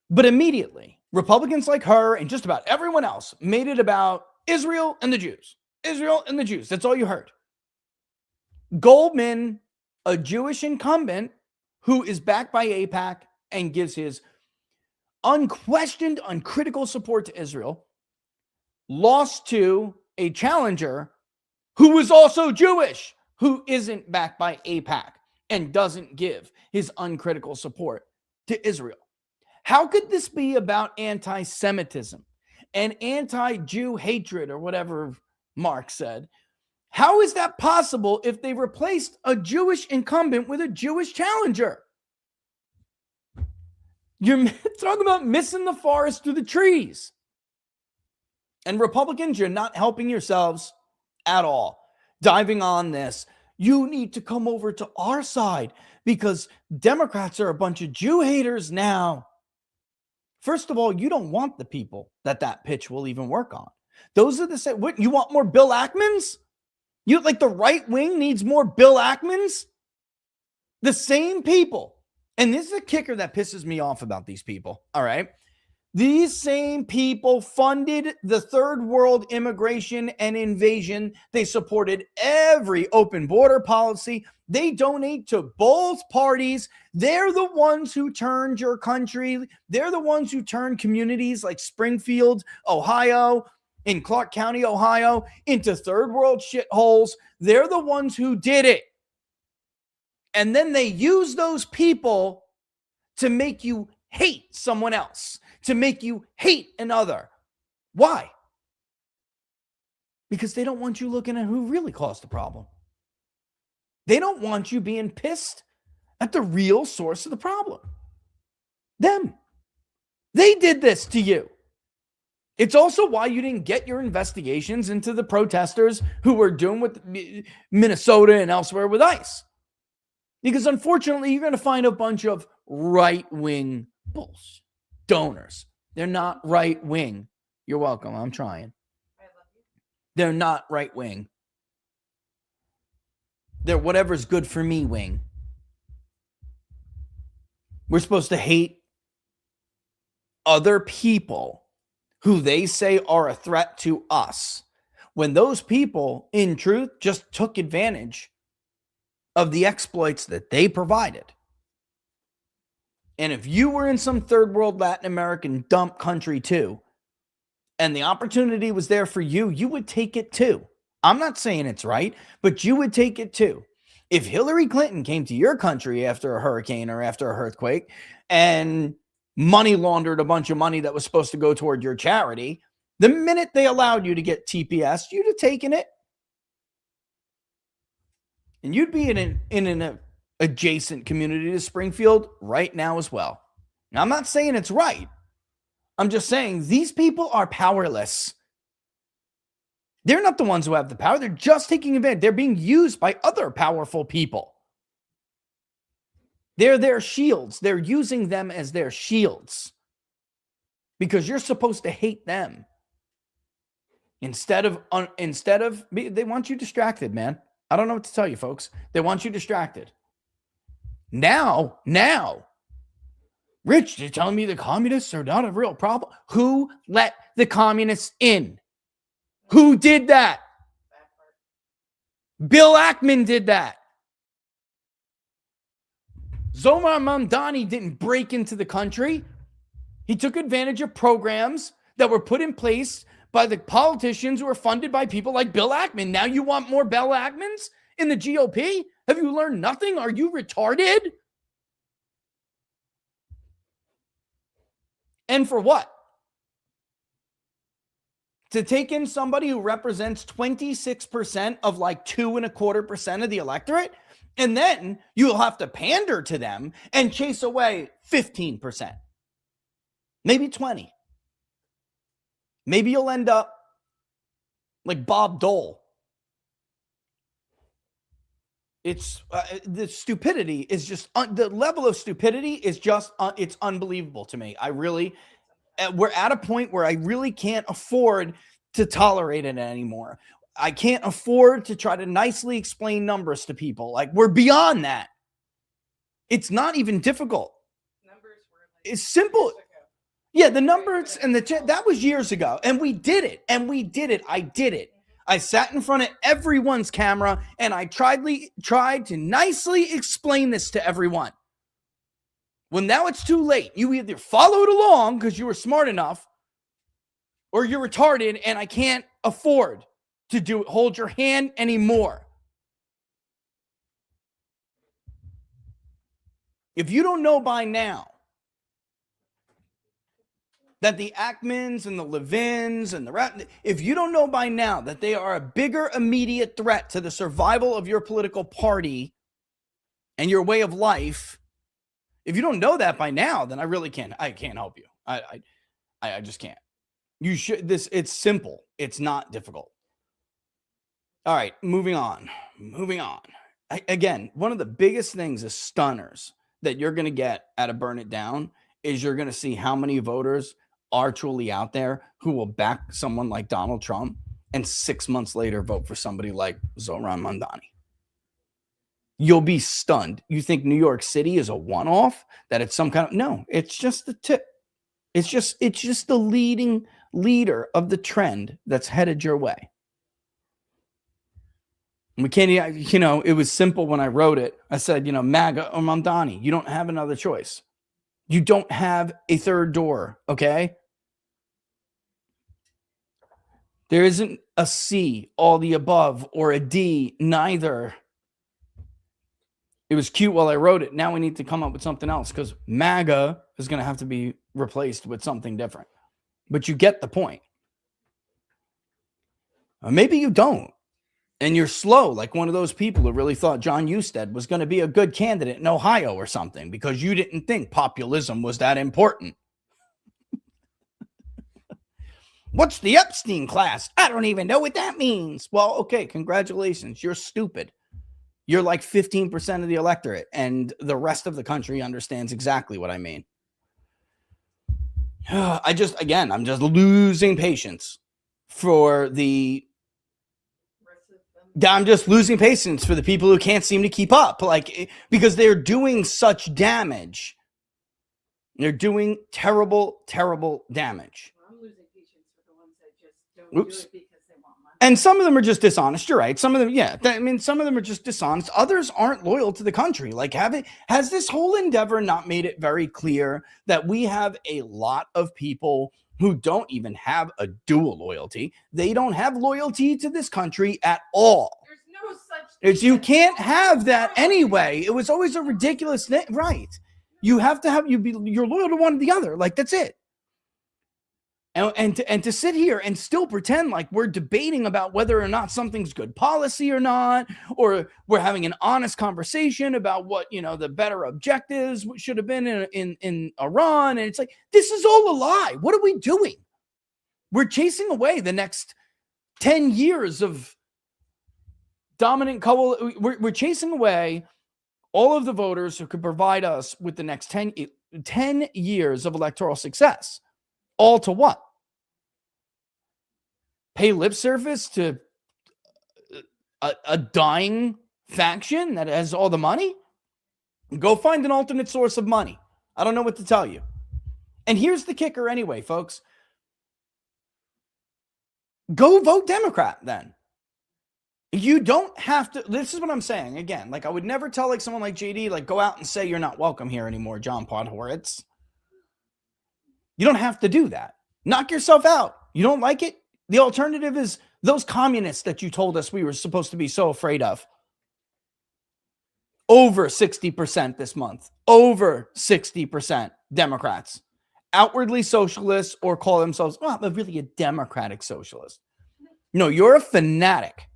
But immediately, Republicans like her and just about everyone else made it about Israel and the Jews. Israel and the Jews. That's all you heard. Goldman, a Jewish incumbent who is backed by AIPAC and gives his unquestioned, uncritical support to Israel, lost to a challenger who was also Jewish, who isn't backed by AIPAC and doesn't give his uncritical support to Israel. How could this be about anti-Semitism and anti-Jew hatred or whatever Mark said? How is that possible if they replaced a Jewish incumbent with a Jewish challenger? You're talking about missing the forest through the trees. And Republicans, you're not helping yourselves at all. Diving on this, you need to come over to our side because Democrats are a bunch of Jew haters now. First of all, you don't want the people that pitch will even work on. Those are the same. What, you want more Bill Ackmans? You like the right wing needs more Bill Ackmans? The same people. And this is a kicker that pisses me off about these people. All right. These same people funded the third world immigration and invasion. They supported every open border policy. They donate to both parties. They're the ones who turned your country. They're the ones who turned communities like Springfield, Ohio, in Clark County, Ohio, into third world shitholes. They're the ones who did it. And then they use those people to make you hate someone else, to make you hate another. Why? Because they don't want you looking at who really caused the problem. They don't want you being pissed at the real source of the problem. Them. They did this to you. It's also why you didn't get your investigations into the protesters who were doing with Minnesota and elsewhere with ICE. Because unfortunately, you're going to find a bunch of right-wing bullshit donors. They're not right-wing. You're welcome. I'm trying. They're not right-wing. They're whatever's good for me wing. We're supposed to hate other people who they say are a threat to us, when those people, in truth, just took advantage of the exploits that they provided. And if you were in some third world Latin American dump country too, and the opportunity was there for you, you would take it too. I'm not saying it's right, but you would take it too. If Hillary Clinton came to your country after a hurricane or after a earthquake and money laundered a bunch of money that was supposed to go toward your charity, the minute they allowed you to get TPS, you'd have taken it. And you'd be in an adjacent community to Springfield right now as well. Now, I'm not saying it's right. I'm just saying these people are powerless. They're not the ones who have the power. They're just taking advantage. They're being used by other powerful people. They're their shields. They're using them as their shields because you're supposed to hate them. Instead of they want you distracted, man. I don't know what to tell you, folks. They want you distracted. Now, Rich, you're telling me the communists are not a real problem? Who let the communists in? Who did that? Bill Ackman did that. Zohar Mamdani didn't break into the country. He took advantage of programs that were put in place by the politicians who are funded by people like Bill Ackman. Now you want more Bill Ackmans in the GOP? Have you learned nothing? Are you retarded? And for what? To take in somebody who represents 26% of like 2.25% of the electorate, and then you'll have to pander to them and chase away 15%, maybe 20. Maybe you'll end up like Bob Dole. It's the stupidity is just the level of stupidity is just it's unbelievable to me. We're at a point where I really can't afford to tolerate it anymore. I can't afford to try to nicely explain numbers to people. Like, we're beyond that. It's not even difficult. Numbers were like It's simple. Yeah, the numbers and that was years ago. And we did it. I did it. I sat in front of everyone's camera and I tried to nicely explain this to everyone. Well, now it's too late. You either followed along because you were smart enough, or you're retarded and I can't afford to hold your hand anymore. If you don't know by now that the Ackmans and the Levins and if you don't know by now that they are a bigger immediate threat to the survival of your political party and your way of life, if you don't know that by now, then I can't help you. I just can't. You should, it's simple. It's not difficult. All right, moving on. Again, one of the biggest things is stunners that you're going to get at a Burn It Down is you're going to see how many voters are truly out there who will back someone like Donald Trump and 6 months later vote for somebody like Zohar Mamdani. You'll be stunned. You think New York City is a one-off? That it's some kind of... No, it's just the tip. It's just the leader of the trend that's headed your way. We can't, it was simple when I wrote it. I said, MAGA or Mamdani. You don't have another choice. You don't have a third door, okay? There isn't a C, all the above, or a D, neither. It was cute while I wrote it. Now we need to come up with something else because MAGA is going to have to be replaced with something different. But you get the point. Maybe you don't. And you're slow, like one of those people who really thought John Husted was going to be a good candidate in Ohio or something because you didn't think populism was that important. What's the Epstein class? I don't even know what that means. Well, okay, congratulations. You're stupid. You're like 15% of the electorate, and the rest of the country understands exactly what I mean. I'm just losing patience for the I'm just losing patience for the people who can't seem to keep up, like, because they're doing such damage. They're doing terrible, terrible damage. I'm losing patience for the ones that just don't do it because they want money. And some of them are just dishonest. You're right. Some of them, yeah. I mean, some of them are just dishonest. Others aren't loyal to the country. Like, has this whole endeavor not made it very clear that we have a lot of people who don't even have a dual loyalty? They don't have loyalty to this country at all. There's no such thing. You can't have that anyway. It was always a ridiculous thing, right? You have to have you're loyal to one or the other. Like, that's it. And to sit here and still pretend like we're debating about whether or not something's good policy or not, or we're having an honest conversation about what, the better objectives should have been in Iran. And it's like, this is all a lie. What are we doing? We're chasing away the next 10 years of dominant we're chasing away all of the voters who could provide us with the next 10 years of electoral success. All to what? Pay lip service to a dying faction that has all the money? Go find an alternate source of money. I don't know what to tell you. And here's the kicker anyway, folks. Go vote Democrat then. You don't have to. This is what I'm saying. Again, like, I would never tell like someone like JD, like, go out and say you're not welcome here anymore, John Podhoretz. You don't have to do that. Knock yourself out. You don't like it? The alternative is those communists that you told us we were supposed to be so afraid of. Over 60% this month. Over 60% Democrats. Outwardly socialists, or call themselves, well, I'm really a democratic socialist. No, you're a fanatic.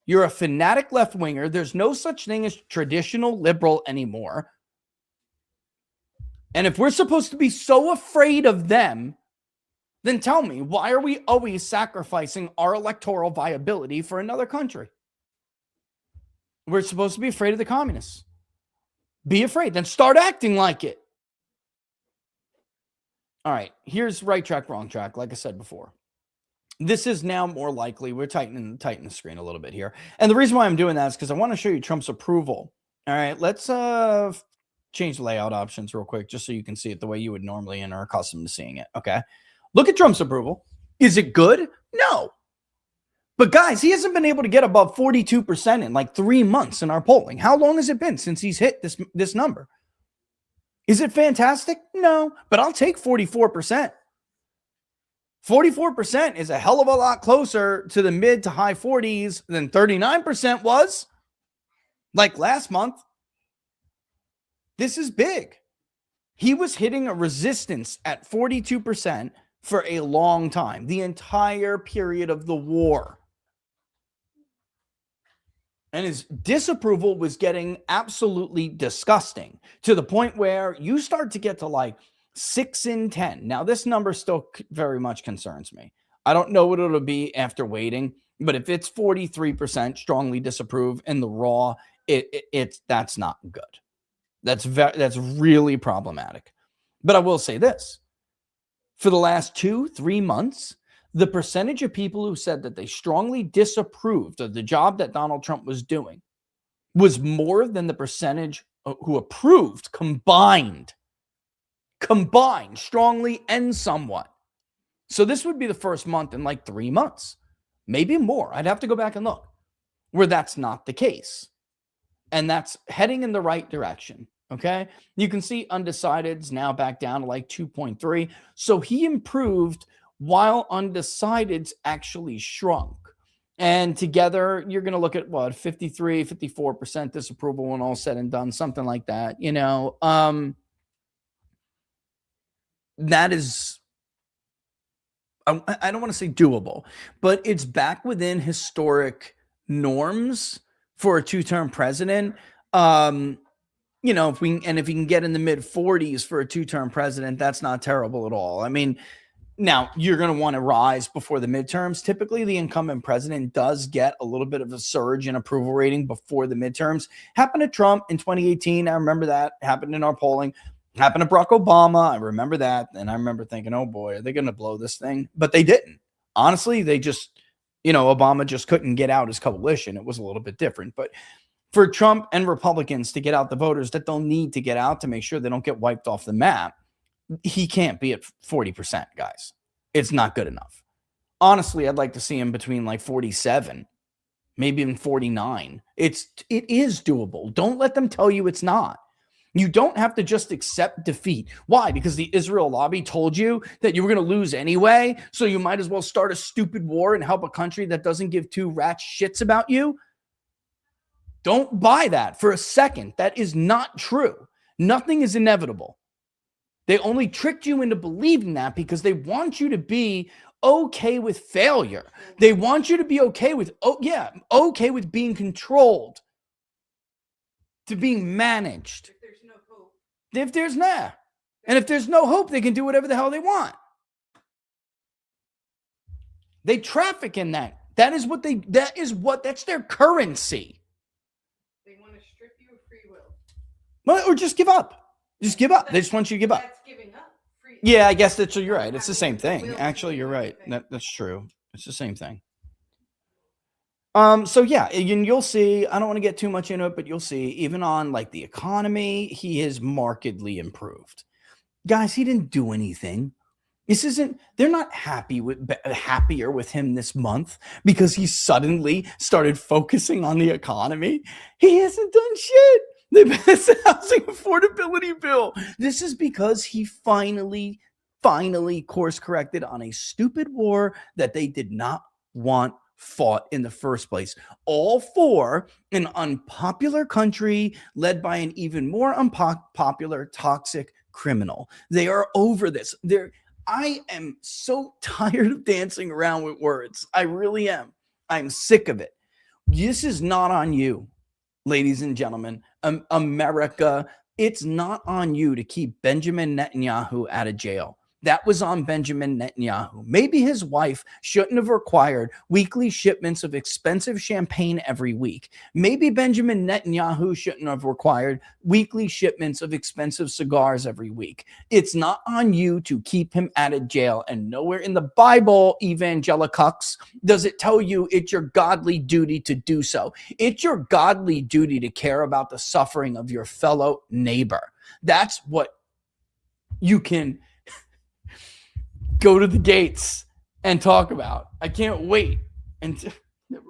You're a fanatic left-winger. There's no such thing as traditional liberal anymore. And if we're supposed to be so afraid of them, then tell me, why are we always sacrificing our electoral viability for another country? We're supposed to be afraid of the communists. Be afraid. Then start acting like it. All right. Here's right track, wrong track. Like I said before, this is now more likely. We're tightening the screen a little bit here. And the reason why I'm doing that is because I want to show you Trump's approval. All right. Let's change the layout options real quick, just so you can see it the way you would normally and are accustomed to seeing it. Okay. Look at Trump's approval. Is it good? No. But guys, he hasn't been able to get above 42% in like 3 months in our polling. How long has it been since he's hit this number? Is it fantastic? No, but I'll take 44%. 44% is a hell of a lot closer to the mid to high 40s than 39% was like last month. This is big. He was hitting a resistance at 42% for a long time, the entire period of the war. And his disapproval was getting absolutely disgusting, to the point where you start to get to like 6 in 10. Now, this number still very much concerns me. I don't know what it'll be after waiting, but if it's 43% strongly disapprove in the raw, that's not good. That's really problematic. But I will say this. For the last 2-3 months, the percentage of people who said that they strongly disapproved of the job that Donald Trump was doing was more than the percentage who approved combined, strongly and somewhat. So this would be the first month in like 3 months, maybe more. I'd have to go back and look, where that's not the case. And that's heading in the right direction. Okay. You can see undecideds now back down to like 2.3. So he improved while undecideds actually shrunk. And together, you're going to look at what, 53, 54% disapproval when all said and done, something like that. That is, I don't want to say doable, but it's back within historic norms for a two-term president. If he can get in the mid 40s for a two-term president, that's not terrible at all. I mean, now you're going to want to rise before the midterms. Typically, the incumbent president does get a little bit of a surge in approval rating before the midterms. Happened to Trump in 2018. I remember that. Happened in our polling. Happened to Barack Obama. I remember that. And I remember thinking, oh boy, are they going to blow this thing? But they didn't. Honestly, they just, Obama just couldn't get out his coalition. It was a little bit different. But for Trump and Republicans to get out the voters that they'll need to get out to make sure they don't get wiped off the map, he can't be at 40%, guys. It's not good enough. Honestly, I'd like to see him between like 47, maybe even 49. It is doable. Don't let them tell you it's not. You don't have to just accept defeat. Why? Because the Israel lobby told you that you were going to lose anyway, so you might as well start a stupid war and help a country that doesn't give two rats shits about you? Don't buy that for a second. That is not true. Nothing is inevitable. They only tricked you into believing that because they want you to be okay with failure. They want you to be okay with, okay with being controlled, to being managed. If there's no hope. And if there's no hope, they can do whatever the hell they want. They traffic in that. That's their currency. They want to strip you of free will. Well, or just give up. Just give up. They just want you to give up. That's giving up. Free. Yeah, I guess you're right. It's the same thing. Actually, you're right. That's true. It's the same thing. So yeah, and you'll see, I don't want to get too much into it, but you'll see, even on like the economy, he has markedly improved. Guys, he didn't do anything. They're not happier with him this month because he suddenly started focusing on the economy. He hasn't done shit. They passed the housing affordability bill. This is because he finally course corrected on a stupid war that they did not want fought in the first place. All for an unpopular country led by an even more unpopular, toxic criminal. They are over this. I am so tired of dancing around with words. I really am. I'm sick of it. This is not on you, ladies and gentlemen. America, it's not on you to keep Benjamin Netanyahu out of jail. That was on Benjamin Netanyahu. Maybe his wife shouldn't have required weekly shipments of expensive champagne every week. Maybe Benjamin Netanyahu shouldn't have required weekly shipments of expensive cigars every week. It's not on you to keep him out of jail. And nowhere in the Bible, evangelicucks, does it tell you it's your godly duty to do so. It's your godly duty to care about the suffering of your fellow neighbor. That's what you can go to the gates and talk about. I can't wait. And never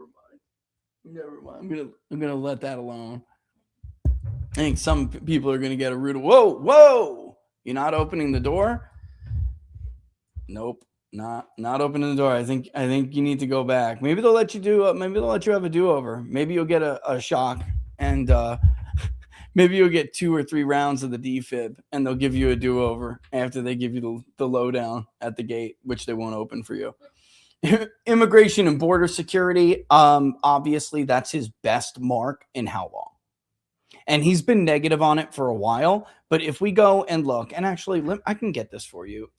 mind. I'm gonna let that alone. I think some people are gonna get a rude. Whoa! You're not opening the door? Nope, not opening the door. I think you need to go back. Maybe they'll let you do. Maybe they'll let you have a do-over. Maybe you'll get a shock and. Maybe you'll get 2 or 3 rounds of the defib and they'll give you a do-over after they give you the lowdown at the gate, which they won't open for you. Immigration and border security, obviously that's his best mark in how long? And he's been negative on it for a while, but if we go and look, and actually I can get this for you.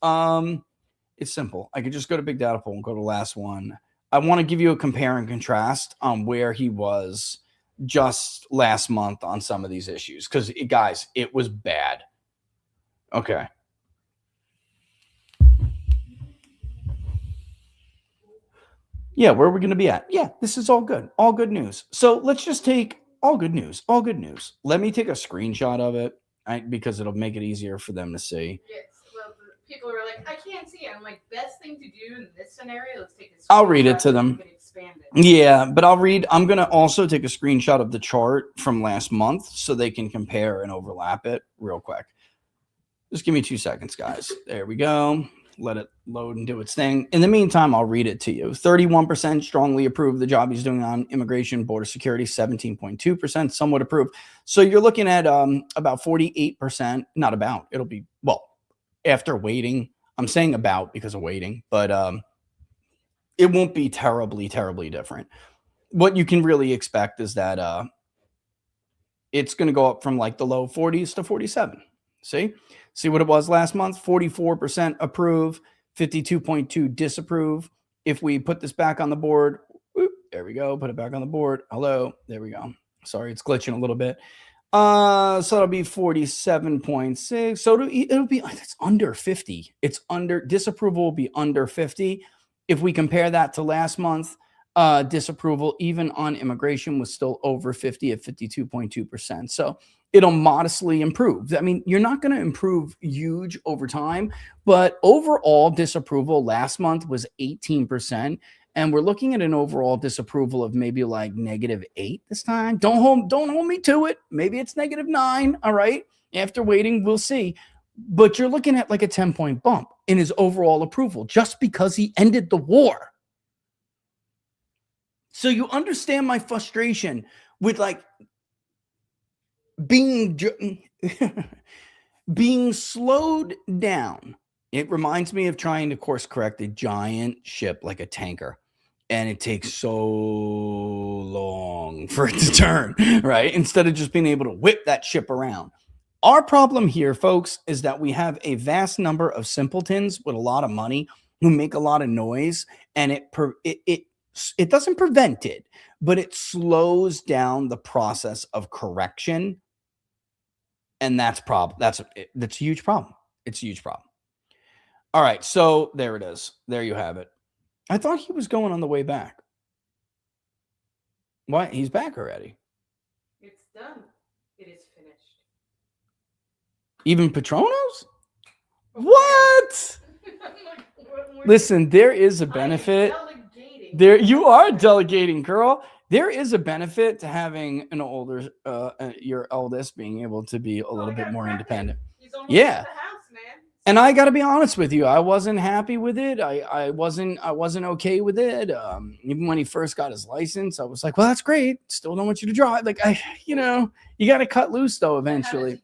It's simple. I could just go to Big Data Poll and go to the last one. I want to give you a compare and contrast on where he was just last month on some of these issues, because guys, it was bad. Okay. Yeah, where are we going to be at? Yeah, this is all good. All good news. So let's just take all good news. All good news. Let me take a screenshot of it because it'll make it easier for them to see. Yes. Well, people are like, I can't see it. I'm like, best thing to do in this scenario, let's take a screenshot. I'll read it to them. Yeah, but I'm going to also take a screenshot of the chart from last month so they can compare and overlap it real quick. Just give me 2 seconds, guys. There we go. let it load and do its thing. In the meantime, I'll read it to you. 31% strongly approve the job he's doing on immigration, border security. 17.2% somewhat approve. So you're looking at about 48%. Not about. It'll be, well, after waiting. I'm saying about because of waiting, but it won't be terribly, terribly different. What you can really expect is that it's going to go up from like the low 40s to 47. See what it was last month? 44% approve, 52.2 disapprove. If we put this back on the board, whoop, there we go. Put it back on the board. Hello. There we go. Sorry, it's glitching a little bit. So it'll be 47.6. So it'll be, it's under 50. It's under, disapproval will be under 50. If we compare that to last month, disapproval, even on immigration, was still over 50 at 52.2%. So it'll modestly improve. I mean, you're not going to improve huge over time, but overall disapproval last month was 18%. And we're looking at an overall disapproval of maybe like -8 this time. Don't hold me to it. Maybe it's -9. All right. After waiting, we'll see. But you're looking at like a 10-point bump in his overall approval just because he ended the war. So you understand my frustration with like being slowed down. It reminds me of trying to course correct a giant ship like a tanker. And it takes so long for it to turn, right? Instead of just being able to whip that ship around. Our problem here, folks, is that we have a vast number of simpletons with a lot of money who make a lot of noise, and it doesn't prevent it, but it slows down the process of correction. And that's a huge problem. It's a huge problem. All right, so there it is. There you have it. I thought he was going on the way back. What? He's back already. It's done. It is finished. Even Patronos? What? Listen, there is a benefit. There, you are delegating, girl. There is a benefit to having an older, your eldest being able to be a little bit more independent. Yeah. The house, man. And I got to be honest with you, I wasn't happy with it. I wasn't okay with it. Even when he first got his license, I was like, well, that's great. Still don't want you to drive. Like, you got to cut loose though eventually.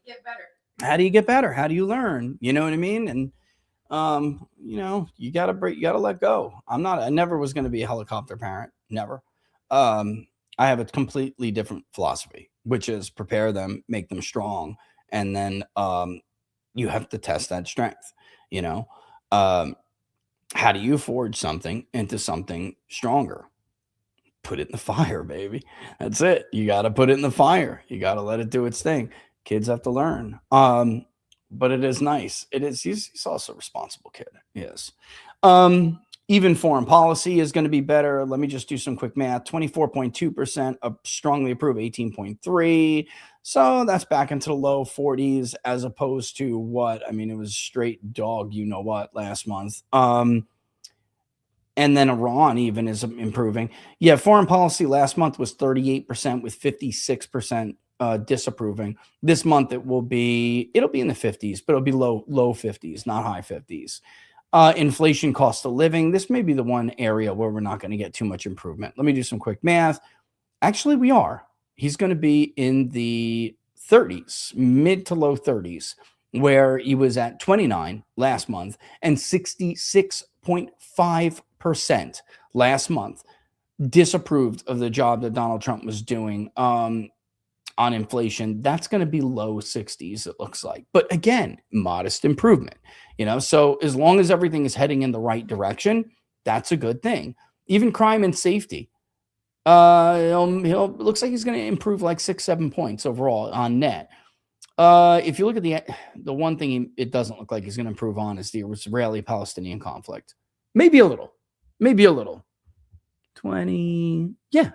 How do you get better? How do you learn? You know what I mean? And you got to let go. I never was going to be a helicopter parent. Never. I have a completely different philosophy, which is prepare them, make them strong, and then you have to test that strength. How do you forge something into something stronger? Put it in the fire, baby. That's it. You got to put it in the fire. You got to let it do its thing. Kids have to learn. But it is nice. It is. He's also a responsible kid. Yes. Even foreign policy is going to be better. Let me just do some quick math. 24.2% strongly approve, 18.3. So that's back into the low 40s as opposed to what? I mean, it was straight dog, you know what, last month. And then Iran even is improving. Yeah, foreign policy last month was 38% with 56% disapproving. This month it'll be in the 50s, but it'll be low 50s, not high 50s. Inflation, cost of living. This may be the one area where we're not going to get too much improvement. Let me do some quick math. Actually, we are. He's going to be in the 30s, mid to low 30s, where he was at 29 last month and 66.5% last month disapproved of the job that Donald Trump was doing on inflation. That's going to be low 60s, it looks like. But again, modest improvement, so as long as everything is heading in the right direction, that's a good thing. Even crime and safety. Looks like he's going to improve like 6-7 points overall on net. If you look at the one thing it doesn't look like he's going to improve on is the Israeli-Palestinian conflict. Maybe a little. 20. Yeah,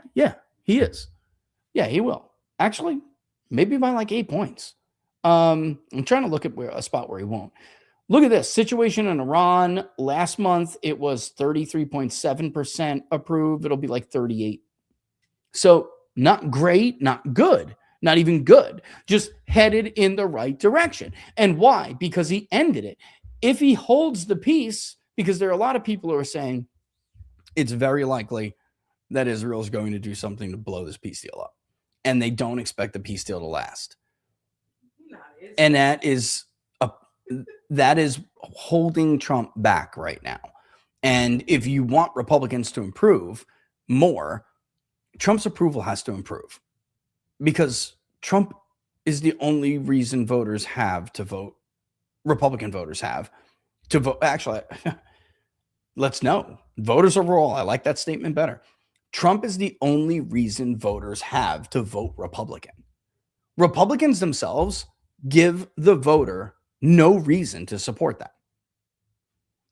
he is. Yeah, he will. Actually, maybe by like 8 points. I'm trying to look at a spot where he won't. Look at this situation in Iran. Last month, it was 33.7% approved. It'll be like 38. So not great, not good, not even good, just headed in the right direction. And why? Because he ended it. if he holds the peace, because there are a lot of people who are saying it's very likely that Israel is going to do something to blow this peace deal up, and they don't expect the peace deal to last. And that is holding Trump back right now. And if you want Republicans to improve more, Trump's approval has to improve, because Trump is the only reason voters have to vote. Republican voters have to vote. Actually, let's know. Voters overall, I like that statement better. Trump is the only reason voters have to vote Republican. Republicans themselves give the voter no reason to support that,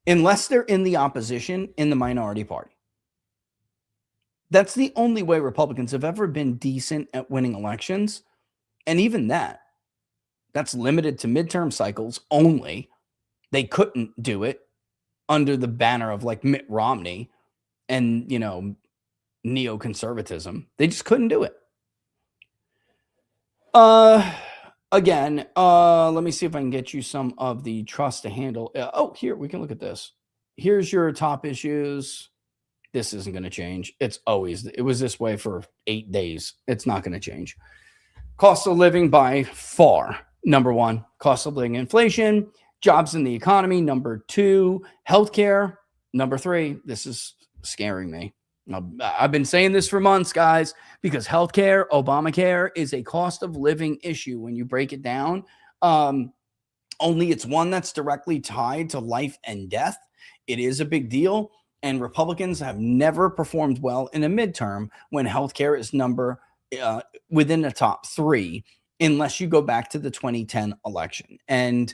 unless they're in the opposition in the minority party. That's the only way Republicans have ever been decent at winning elections. And even that's limited to midterm cycles only. They couldn't do it under the banner of like Mitt Romney and, neoconservatism. They just couldn't do it. Again, let me see if I can get you some of the trust to handle. Here, we can look at this. Here's your top issues. This isn't going to change. It was this way for 8 days. It's not going to change. Cost of living by far. Number one, cost of living inflation, jobs in the economy. Number two, healthcare. Number three, this is scaring me. I've been saying this for months, guys, because healthcare, Obamacare, is a cost of living issue when you break it down. Only it's one that's directly tied to life and death. It is a big deal, and Republicans have never performed well in a midterm when healthcare is within the top three, unless you go back to the 2010 election. And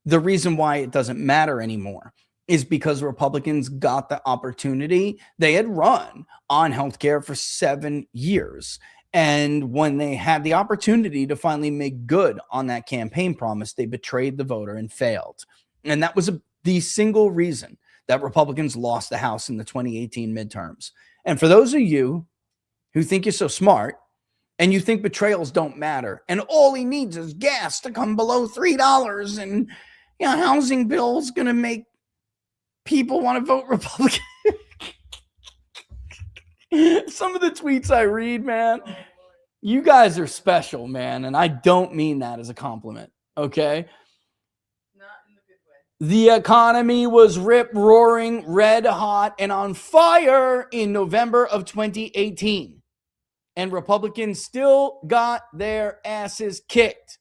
the reason why it doesn't matter anymore is because Republicans got the opportunity. They had run on healthcare for 7 years. And when they had the opportunity to finally make good on that campaign promise, they betrayed the voter and failed. And that was the single reason that Republicans lost the House in the 2018 midterms. And for those of you who think you're so smart and you think betrayals don't matter, and all he needs is gas to come below $3, and housing bill's going to make people want to vote Republican. Some of the tweets I read, man, you guys are special, man. And I don't mean that as a compliment. Okay. Not in the good way. The economy was rip-roaring, red hot, and on fire in November of 2018. And Republicans still got their asses kicked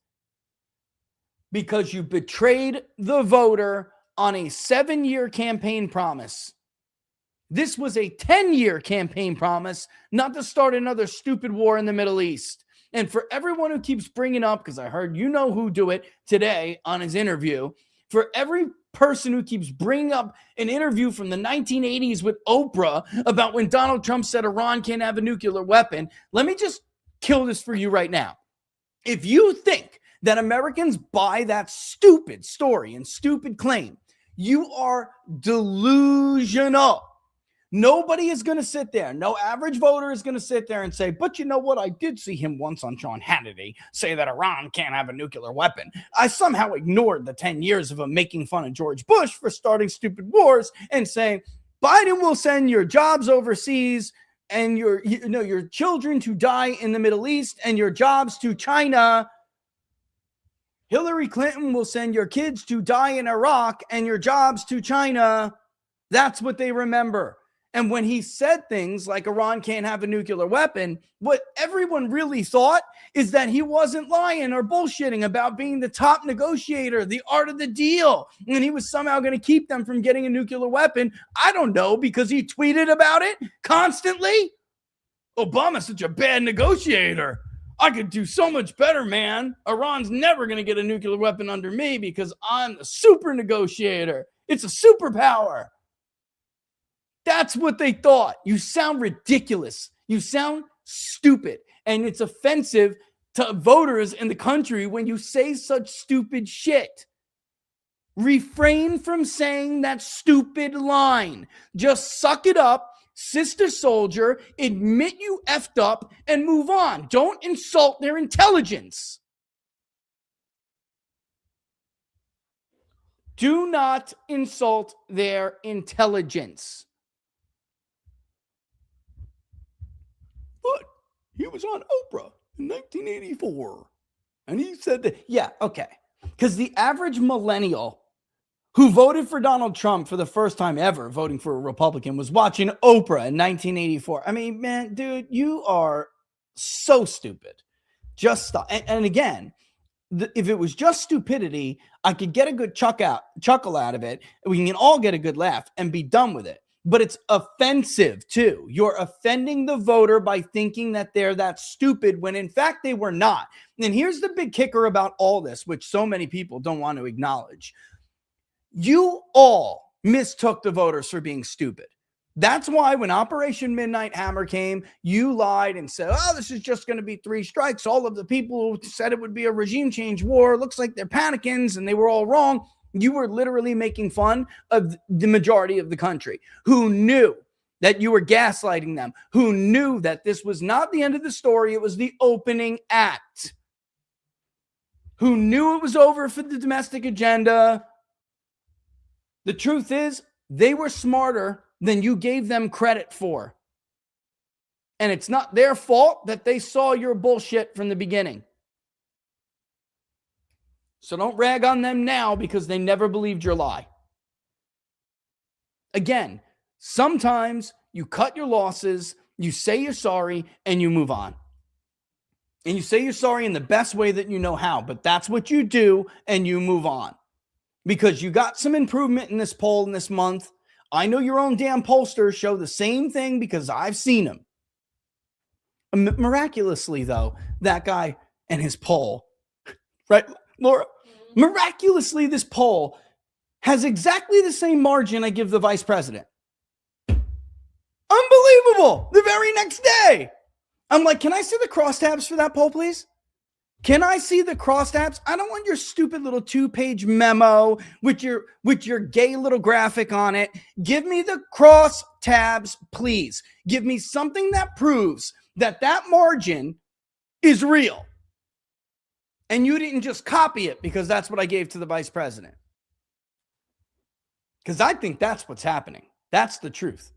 because you betrayed the voter on a 7-year campaign promise. This was a 10-year campaign promise, not to start another stupid war in the Middle East. And for everyone who keeps bringing up, because I heard who do it today on his interview, for every person who keeps bringing up an interview from the 1980s with Oprah about when Donald Trump said Iran can't have a nuclear weapon, let me just kill this for you right now. If you think that Americans buy that stupid story and stupid claim, you are delusional. Nobody is going to sit there. No average voter is going to sit there and say, but you know what? I did see him once on Sean Hannity say that Iran can't have a nuclear weapon. I somehow ignored the 10 years of him making fun of George Bush for starting stupid wars and saying, Biden will send your jobs overseas and your children to die in the Middle East and your jobs to China. Hillary Clinton will send your kids to die in Iraq and your jobs to China. That's what they remember. And when he said things like Iran can't have a nuclear weapon, what everyone really thought is that he wasn't lying or bullshitting about being the top negotiator, the art of the deal, and he was somehow going to keep them from getting a nuclear weapon. I don't know, because he tweeted about it constantly. Obama's such a bad negotiator. I could do so much better, man. Iran's never going to get a nuclear weapon under me because I'm the super negotiator. It's a superpower. That's what they thought. You sound ridiculous. You sound stupid. And it's offensive to voters in the country when you say such stupid shit. Refrain from saying that stupid line. Just suck it up, sister soldier, admit you effed up, and move on. Don't insult their intelligence. Do not insult their intelligence. But he was on Oprah in 1984. And he said that, yeah, okay. Because the average millennial who voted for Donald Trump for the first time ever voting for a Republican was watching Oprah in 1984. I mean, man, dude, you are so stupid. Just stop. And again, if it was just stupidity, I could get a good chuckle out of it. We can all get a good laugh and be done with it. But it's offensive too. You're offending the voter by thinking that they're that stupid when in fact they were not. And here's the big kicker about all this, which so many people don't want to acknowledge. You all mistook the voters for being stupid. That's why when Operation Midnight Hammer came, you lied and said, oh, this is just going to be 3 strikes. All of the people who said it would be a regime change war, looks like they're panicking and they were all wrong. You were literally making fun of the majority of the country who knew that you were gaslighting them, who knew that this was not the end of the story. It was the opening act, who knew it was over for the domestic agenda. The truth is, they were smarter than you gave them credit for. And it's not their fault that they saw your bullshit from the beginning. So don't rag on them now because they never believed your lie. Again, sometimes you cut your losses, you say you're sorry, and you move on. And you say you're sorry in the best way that you know how, but that's what you do, and you move on. Because you got some improvement in this poll in this month. I know your own damn pollsters show the same thing because I've seen them. Miraculously, though, that guy and his poll, right, Laura? Miraculously, this poll has exactly the same margin I give the vice president. Unbelievable. The very next day. I'm like, can I see the crosstabs for that poll, please? Can I see the crosstabs? I don't want your stupid little 2-page memo with your gay little graphic on it. Give me the crosstabs, please. Give me something that proves that that margin is real. And you didn't just copy it because that's what I gave to the vice president. Because I think that's what's happening. That's the truth.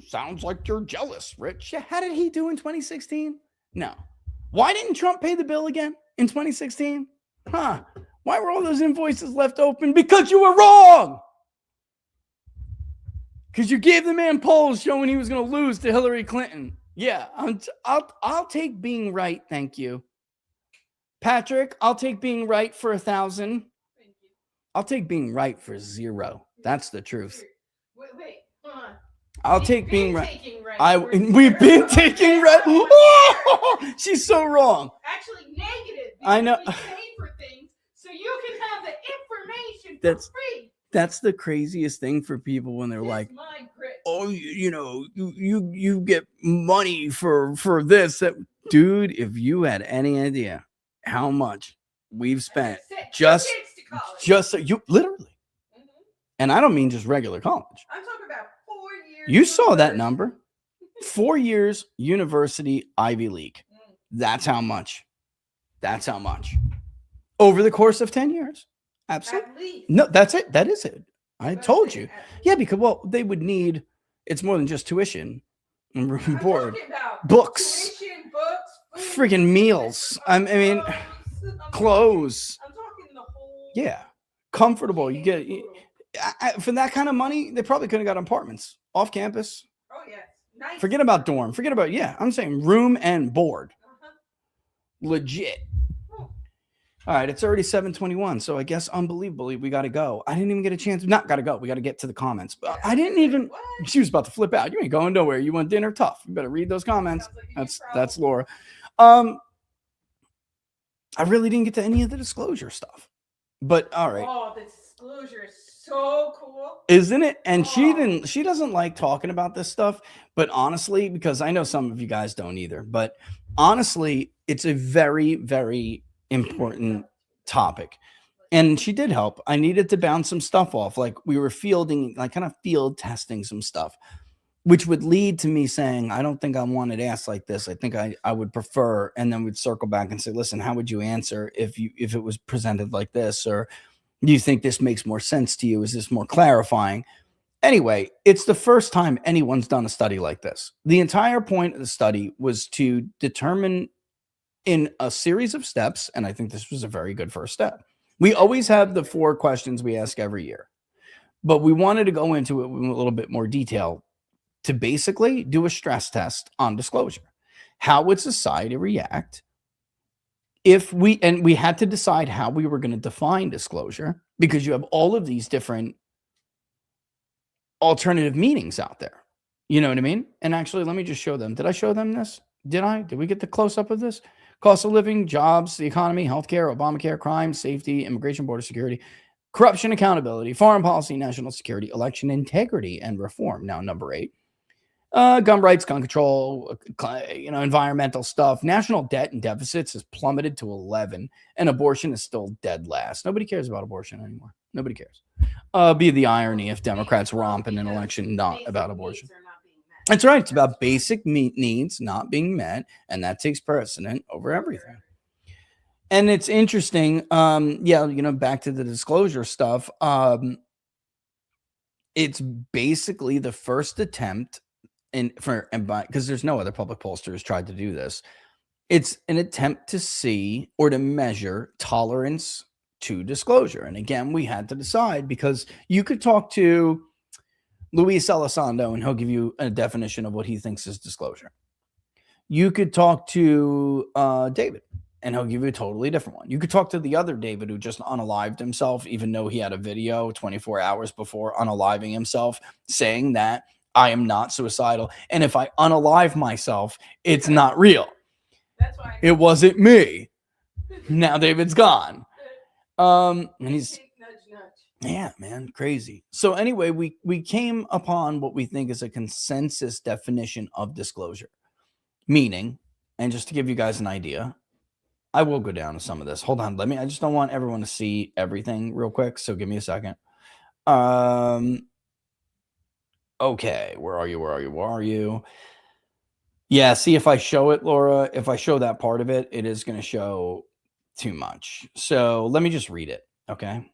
Sounds like you're jealous, Rich. How did he do in 2016? No. Why didn't Trump pay the bill again in 2016? Why were all those invoices left open? Because you were wrong. Because you gave the man polls showing he was going to lose to Hillary Clinton. Yeah, I'll take being right. Thank you. Patrick, I'll take being right for 1,000. I'll take being right for 0. That's the truth. Wait, hold on. I'll take being right. We've been taking right. Oh, she's so wrong. Actually, negative. I know. We pay for things so you can have the information That's for free. That's the craziest thing for people when they're like, "Oh, you get money for this." Dude, if you had any idea how much we've spent just so you literally, and I don't mean just regular college. I'm talking about 4 years. You saw that number. 4 years university Ivy League. That's how much. That's how much. Over the course of 10 years. Absolutely. No, that's it. That is it. I told you. Yeah, because, well, they would need, it's more than just tuition and room and board. Books. Tuition, books. Freaking meals. I mean, clothes. I'm talking the whole. Yeah. Comfortable. You get, for that kind of money, they probably could have got apartments off campus. Oh, yeah. Nice. Forget about dorm. Forget about, I'm saying room and board. Legit. All right, it's already 7:21, so I guess unbelievably we got to go. I didn't even get a chance. Not got to go. We got to get to the comments. But I didn't even. What? She was about to flip out. You ain't going nowhere. You want dinner? Tough. You better read those comments. Like that's Laura. I really didn't get to any of the disclosure stuff. But all right. Oh, the disclosure is so cool, isn't it? And she doesn't like talking about this stuff. But honestly, because I know some of you guys don't either. But honestly, it's a very, very important topic, and she did help. I needed to bounce some stuff off, like we were fielding, like kind of field testing some stuff, which would lead to me saying, I don't think I wanted asked like this. I think I would prefer, and then we'd circle back and say, listen, how would you answer if it was presented like this, or Do you think this makes more sense to you? Is this more clarifying? Anyway, it's the first time anyone's done a study like this. The entire point of the study was to determine in a series of steps, and I think this was a very good first step. We always have the 4 questions we ask every year, but we wanted to go into it with a little bit more detail to basically do a stress test on disclosure. How would society react if we had to decide how we were going to define disclosure, because you have all of these different alternative meanings out there. You know what I mean? And actually, let me just show them. Did I show them this? Did we get the close up of this? Cost of living, jobs, the economy, healthcare, Obamacare, crime, safety, immigration, border security, corruption, accountability, foreign policy, national security, election integrity, and reform. Now, number 8. Gun rights, gun control, environmental stuff. National debt and deficits has plummeted to 11, and abortion is still dead last. Nobody cares about abortion anymore. Nobody cares. Be the irony if Democrats romp in an election not about abortion. That's right. It's about basic needs not being met, and that takes precedent over everything. And it's interesting. Back to the disclosure stuff. It's basically the first attempt because there's no other public pollsters tried to do this. It's an attempt to see or to measure tolerance to disclosure. And again, we had to decide, because you could talk to Luis Elizondo and he'll give you a definition of what he thinks is disclosure. You could talk to David and he'll give you a totally different one. You could talk to the other David who just unalived himself, even though he had a video 24 hours before unaliving himself saying that I am not suicidal. And if I unalive myself, it's not real. That's why it wasn't me. Now David's gone. And he's, yeah, man, crazy. So anyway, we came upon what we think is a consensus definition of disclosure. Meaning, and just to give you guys an idea, I will go down to some of this. Hold on, I just don't want everyone to see everything real quick. So give me a second. Okay, where are you? Yeah, see, if I show it, Laura, if I show that part of it, it is going to show too much. So let me just read it, okay?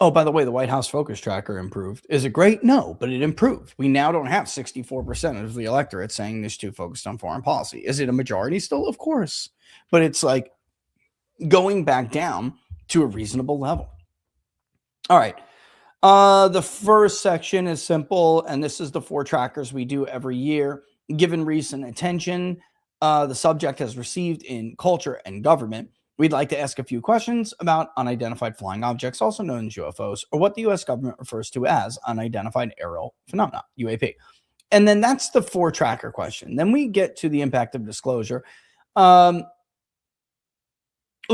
Oh, by the way, the White House focus tracker improved. Is it great? No, but it improved. We now don't have 64% of the electorate saying this too focused on foreign policy. Is it a majority still? Of course. But it's like going back down to a reasonable level. All right. The first section is simple, and this is the 4 trackers we do every year. Given recent attention the subject has received in culture and government, we'd like to ask a few questions about unidentified flying objects, also known as UFOs, or what the U.S. government refers to as unidentified aerial phenomena, UAP. And then that's the 4 tracker question. Then we get to the impact of disclosure. We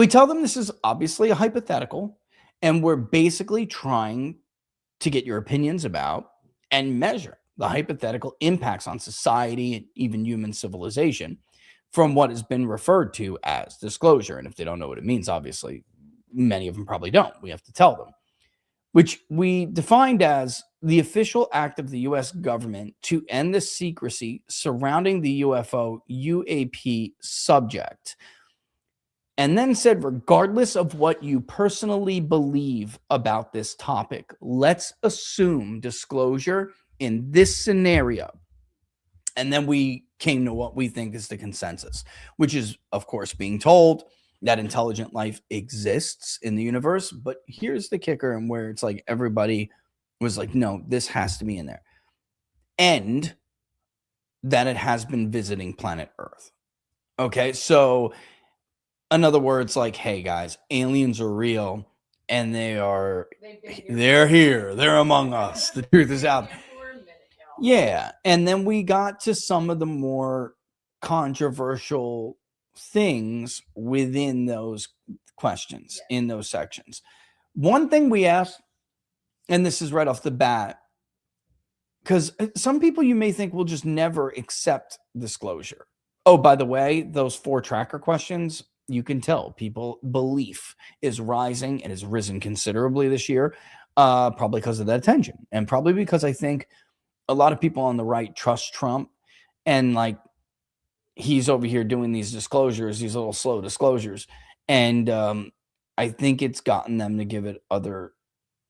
tell them this is obviously a hypothetical, and we're basically trying to get your opinions about and measure the hypothetical impacts on society and even human civilization from what has been referred to as disclosure. And if they don't know what it means, obviously, many of them probably don't. We have to tell them, which we defined as the official act of the U.S. government to end the secrecy surrounding the UFO UAP subject. And then said, regardless of what you personally believe about this topic, let's assume disclosure in this scenario. And then we came to what we think is the consensus, which is, of course, being told that intelligent life exists in the universe. But here's the kicker, and where it's like everybody was like, no, this has to be in there. And that it has been visiting planet Earth. Okay, so in other words, like, hey guys, aliens are real, and they're here, they're among us. The truth is out. Yeah, and then we got to some of the more controversial things within those questions, in those sections. One thing we asked, and this is right off the bat, because some people you may think will just never accept disclosure. Oh, by the way, those 4 tracker questions, you can tell people belief is rising and has risen considerably this year, probably because of that attention, and probably because I think a lot of people on the right trust Trump, and like he's over here doing these disclosures, these little slow disclosures, and I think it's gotten them to give it other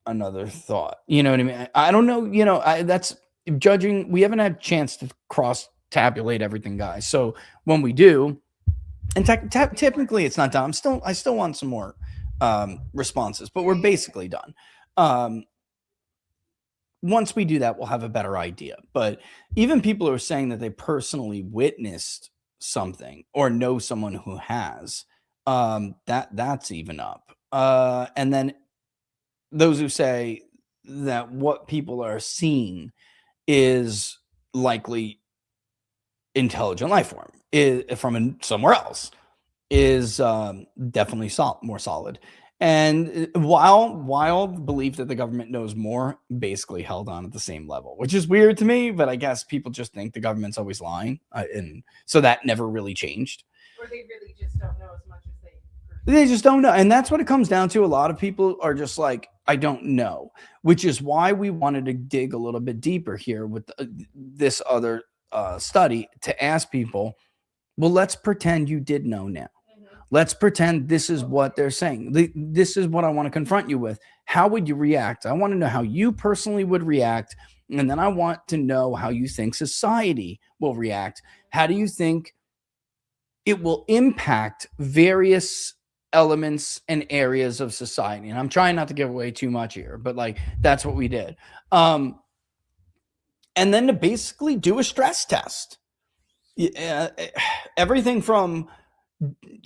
another thought. You know what I mean? I don't know. You know, that's judging. We haven't had a chance to cross tabulate everything, guys. So when we do, and typically it's not done. I still want some more responses, but we're basically done. Once we do that, we'll have a better idea. But even people who are saying that they personally witnessed something or know someone who has, that's even up. And then those who say that what people are seeing is likely intelligent life form is from somewhere else is definitely more solid. And while the belief that the government knows more basically held on at the same level, which is weird to me, but I guess people just think the government's always lying, and so that never really changed. Or they really just don't know as much as they just don't know, and that's what it comes down to. A lot of people are just like, I don't know, which is why we wanted to dig a little bit deeper here with this other study to ask people, well, let's pretend you did know now. Let's pretend this is what they're saying. This is what I want to confront you with. How would you react? I want to know how you personally would react. And then I want to know how you think society will react. How do you think it will impact various elements and areas of society? And I'm trying not to give away too much here, but like, that's what we did. And then to basically do a stress test. Everything from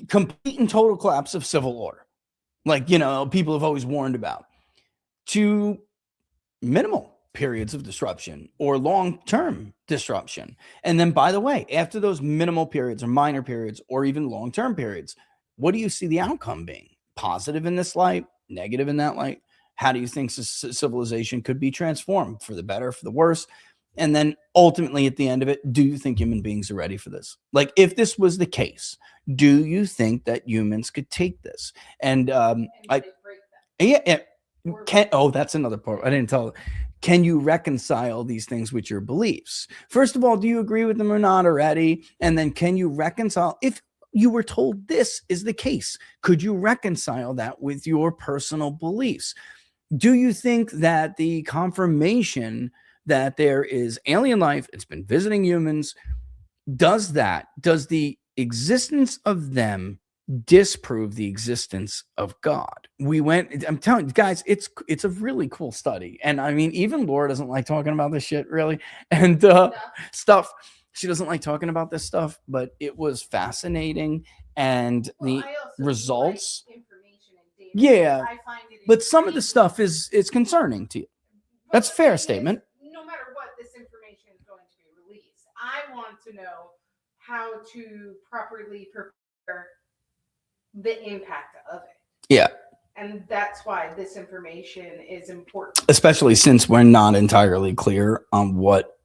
complete and total collapse of civil order, like, you know, people have always warned about, to minimal periods of disruption or long-term disruption. And then, by the way, after those minimal periods or minor periods or even long-term periods, what do you see the outcome being? Positive in this light, negative in that light? How do you think civilization could be transformed for the better, for the worse? And then ultimately at the end of it, do you think human beings are ready for this? Like, if this was the case, do you think that humans could take this? And that's another part. I didn't tell. Can you reconcile these things with your beliefs? First of all, do you agree with them or not already? And then can you reconcile, if you were told this is the case, could you reconcile that with your personal beliefs? Do you think that the confirmation that there is alien life, it's been visiting humans, does the existence of them disprove the existence of God? I'm telling you guys, it's a really cool study. And I mean, even Laura doesn't like talking about this shit, really. And stuff. She doesn't like talking about this stuff, but it was fascinating. And the results, like information and data. Yeah, I find it but some of the stuff is concerning to you. That's a fair statement. No matter what this information is going to be released, I want to know how to properly prepare the impact of it. Yeah. And that's why this information is important. Especially since we're not entirely clear on what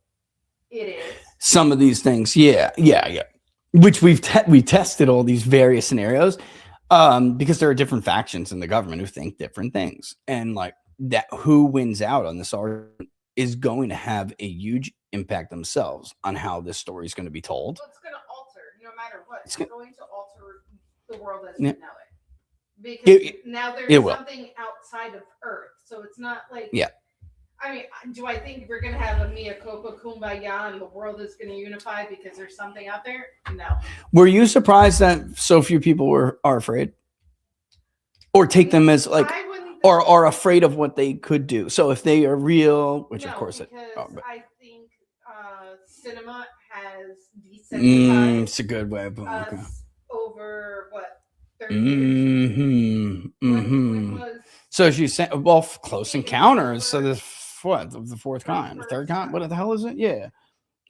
it is. Some of these things. Yeah. Which we tested all these various scenarios because there are different factions in the government who think different things. And like that, who wins out on this argument is going to have a huge impact themselves on how this story is going to be told. Well, it's going to alter, no matter what. It's going to alter the world as we know it. Because now there's something outside of Earth. So it's not like... Yeah. I mean, do I think we're going to have a mea culpa kumbaya and the world is going to unify because there's something out there? No. Were you surprised that so few people are afraid? Or take them as like... Or are afraid of what they could do. So if they are real, which of course I think cinema has desensitized it's a good way of us over what 30 years. So she said, well, Close Encounters. So the fourth kind, the third kind. What the hell is it? Yeah.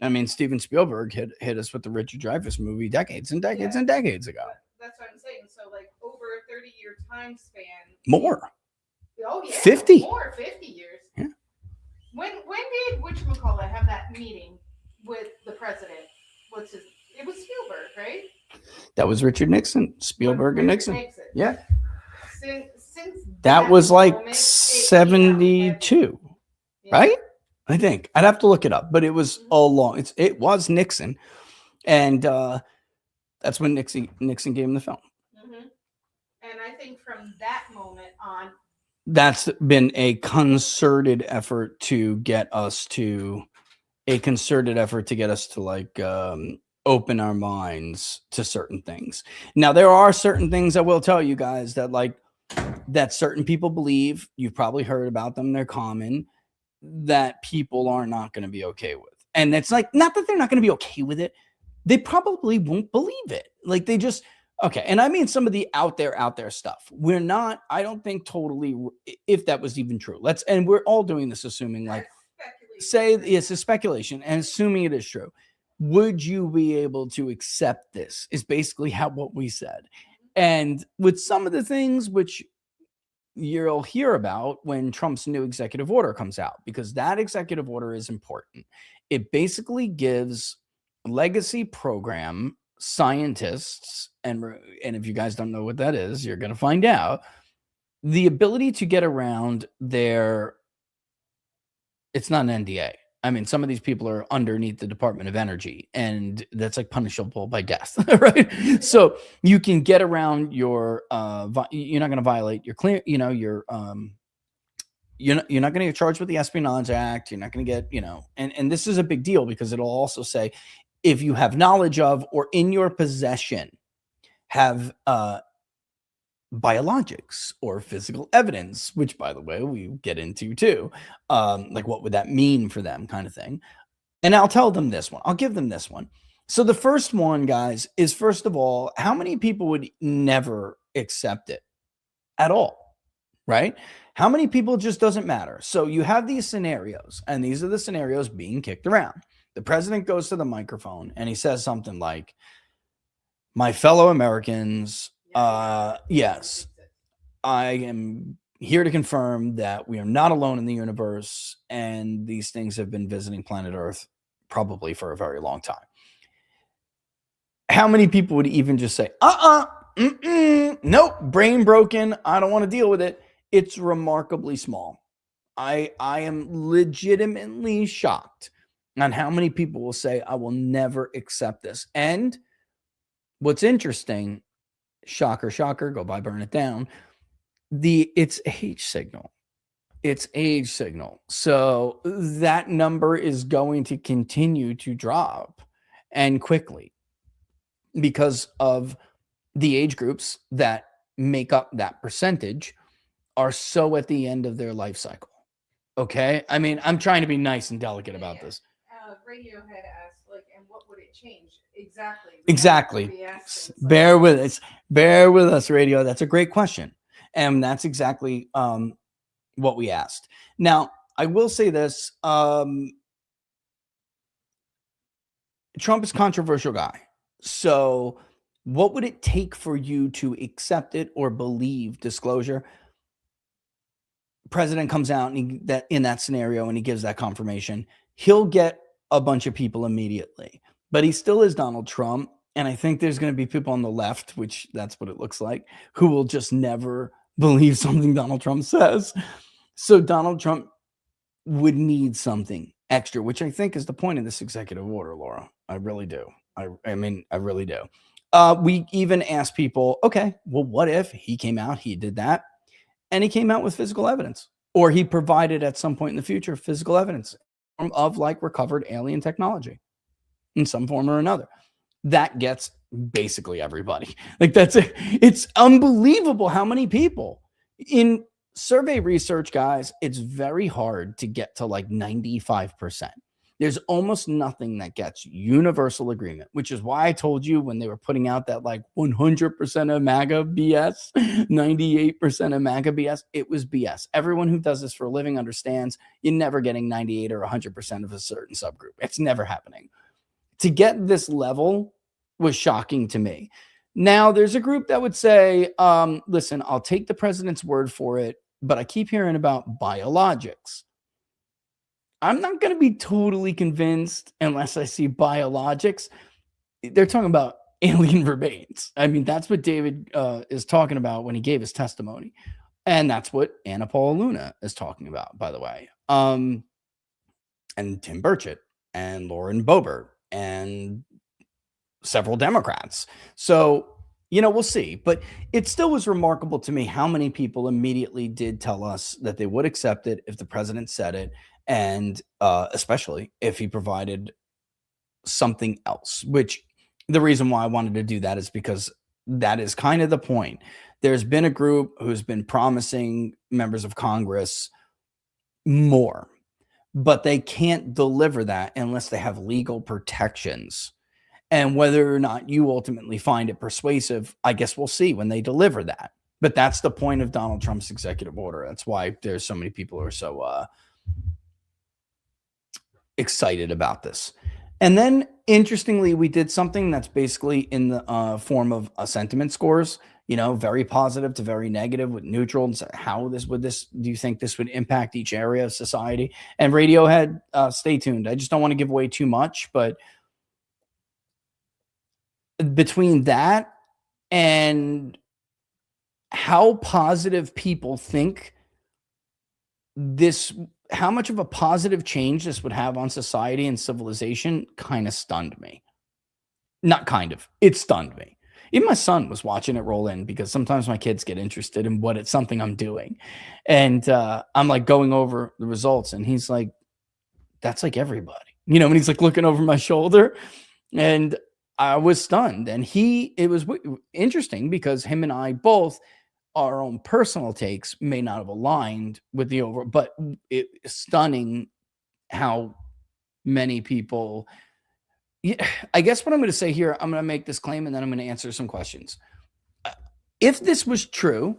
I mean, Steven Spielberg hit us with the Richard Dreyfuss movie decades and decades and decades ago. That's what I'm saying. So like over a 30-year time span. More. Oh yeah, 50. More 50 years. Yeah. When did whatchamacallit have that meeting with the president? It was Spielberg, right? That was Richard Nixon, Spielberg and Nixon. Yeah. Since that was like 72, right? I think I'd have to look it up, but it was it was Nixon, and that's when Nixon gave him the film. And I think from that moment on, that's been a concerted effort to get us to like open our minds to certain things. Now, there are certain things I will tell you guys that like that certain people believe. You've probably heard about them. They're common, that people are not going to be okay with. And it's like, not that they're not going to be okay with it. They probably won't believe it. Like they just, okay. And I mean, some of the out there stuff. We're not, I don't think totally, if that was even true. And we're all doing this assuming like, say it's a speculation and assuming it is true. Would you be able to accept this is basically what we said. And with some of the things which you'll hear about when Trump's new executive order comes out, because that executive order is important. It basically gives legacy program scientists, and if you guys don't know what that is, you're going to find out, the ability to get around it's not an NDA. I mean, some of these people are underneath the Department of Energy, and that's like punishable by death, right? So you can get around you're not going to violate your you're not going to get charged with the Espionage Act. You're not going to get, and this is a big deal because it'll also say if you have knowledge of or in your possession have biologics or physical evidence, which by the way, we get into too. Like what would that mean for them kind of thing. And I'll tell them this one. I'll give them this one. So the first one, guys, is first of all, how many people would never accept it at all? Right? How many people just doesn't matter. So you have these scenarios, and these are the scenarios being kicked around. The president goes to the microphone and he says something like, my fellow Americans, yes, I am here to confirm that we are not alone in the universe, and these things have been visiting planet Earth probably for a very long time. How many people would even just say, nope, brain broken, I don't want to deal with it? It's remarkably small. I am legitimately shocked on how many people will say, I will never accept this. And what's interesting, shocker, go by, burn it down. It's age signal. It's age signal. So that number is going to continue to drop, and quickly, because of the age groups that make up that percentage are so at the end of their life cycle. Okay. I mean, I'm trying to be nice and delicate about this. Radio had asked, like, and what would it change? Exactly. Bear with us, radio. That's a great question. And that's exactly what we asked. Now, I will say this. Trump is a controversial guy. So what would it take for you to accept it or believe disclosure? President comes out and in that scenario and he gives that confirmation, he'll get a bunch of people immediately, but he still is Donald Trump. And I think there's going to be people on the left, which that's what it looks like, who will just never believe something Donald Trump says. So Donald Trump would need something extra, which I think is the point of this executive order, Laura. I really do. I mean, I really do. We even asked people, okay, well, what if he came out, he did that, and he came out with physical evidence, or he provided at some point in the future physical evidence of like recovered alien technology in some form or another. That gets basically everybody. Like that's it. It's unbelievable how many people in survey research, guys. It's very hard to get to like 95%. There's almost nothing that gets universal agreement, which is why I told you when they were putting out that like 100% of MAGA BS, 98% of MAGA BS, it was BS. Everyone who does this for a living understands you're never getting 98 or 100% of a certain subgroup. It's never happening. To get this level was shocking to me. Now, there's a group that would say, listen, I'll take the president's word for it, but I keep hearing about biologics. I'm not going to be totally convinced unless I see biologics. They're talking about alien remains. I mean, that's what David is talking about when he gave his testimony. And that's what Anna Paula Luna is talking about, by the way. And Tim Burchett and Lauren Boebert and several Democrats. So We'll see. But it still was remarkable to me how many people immediately did tell us that they would accept it if the president said it, and especially if he provided something else, which the reason why I wanted to do that is because that is kind of the point. There's been a group who's been promising members of Congress more, but they can't deliver that unless they have legal protections. And whether or not you ultimately find it persuasive, I guess we'll see when they deliver that. But that's the point of Donald Trump's executive order. That's why there's so many people who are so excited about this. And then, interestingly, we did something that's basically in the form of sentiment scores. Very positive to very negative with neutral. And how do you think this would impact each area of society? And Radiohead, stay tuned. I just don't want to give away too much, but between that and how positive people think how much of a positive change this would have on society and civilization kind of stunned me. Not kind of, it stunned me. Even my son was watching it roll in because sometimes my kids get interested in what it's something I'm doing. And I'm like going over the results and he's like, that's like everybody, and he's like looking over my shoulder and I was stunned. And it was interesting because him and I both, our own personal takes may not have aligned with the overall, but it's stunning how many people. I guess what I'm going to say here, I'm going to make this claim and then I'm going to answer some questions. If this was true,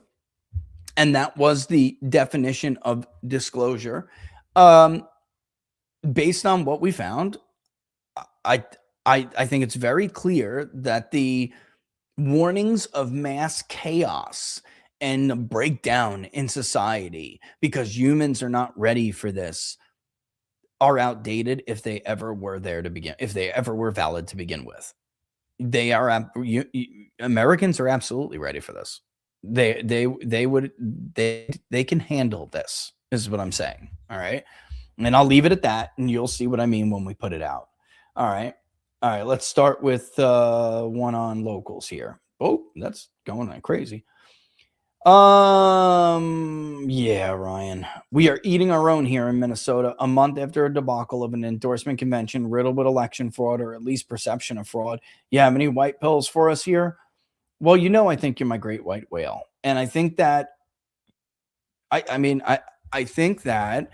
and that was the definition of disclosure, based on what we found, I think it's very clear that the warnings of mass chaos and the breakdown in society because humans are not ready for this are outdated if they ever were valid to begin with. Americans are absolutely ready for this. They can handle this, is what I'm saying. All right. And I'll leave it at that and you'll see what I mean when we put it out. All right. Let's start with one on locals here. Oh, that's going like crazy. Yeah, Ryan. We are eating our own here in Minnesota a month after a debacle of an endorsement convention riddled with election fraud, or at least perception of fraud. You have any white pills for us here? Well, I think you're my great white whale. And I think that I think that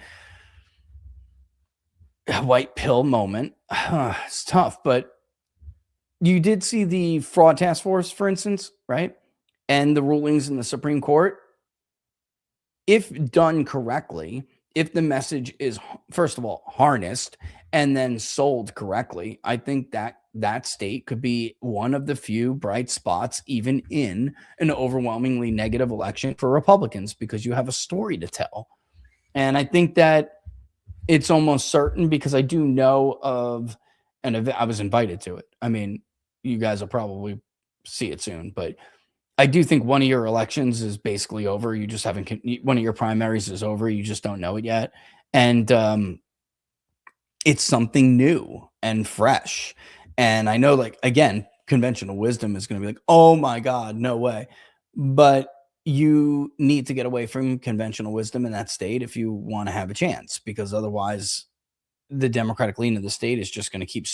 white pill moment, it's tough, but you did see the fraud task force, for instance, right? And the rulings in the Supreme Court. If done correctly, if the message is, first of all, harnessed and then sold correctly, I think that state could be one of the few bright spots, even in an overwhelmingly negative election for Republicans, because you have a story to tell. And I think that it's almost certain, because I do know of an event. I was invited to it. I mean, you guys will probably see it soon, but I do think one of your elections is basically over. You just haven't, one of your primaries is over. You just don't know it yet. And it's something new and fresh. And I know, like, again, conventional wisdom is going to be like, oh my God, no way. But you need to get away from conventional wisdom in that state if you want to have a chance, because otherwise the Democratic lean of the state is just going to keep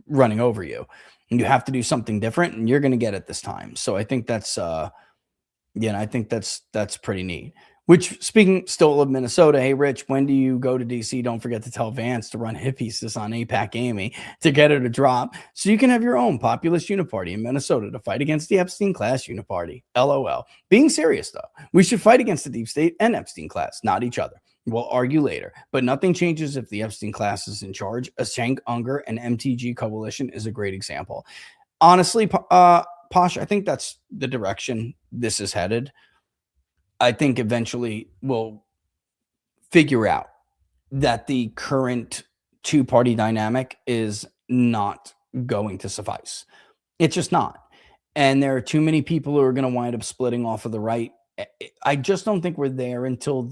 running over you. And you have to do something different, and you're going to get it this time. So I think that's that's pretty neat. Which, speaking still of Minnesota, hey Rich, when do you go to DC? Don't forget to tell Vance to run hip pieces on APAC Amy to get her to drop, so you can have your own populist uniparty in Minnesota to fight against the Epstein class uniparty. LOL. Being serious though, we should fight against the deep state and Epstein class, not each other. We'll argue later, but nothing changes if the Epstein class is in charge. A Cenk Unger and MTG coalition is a great example. Honestly, Posh, I think that's the direction this is headed. I think eventually we'll figure out that the current two-party dynamic is not going to suffice. It's just not. And there are too many people who are going to wind up splitting off of the right. I just don't think we're there until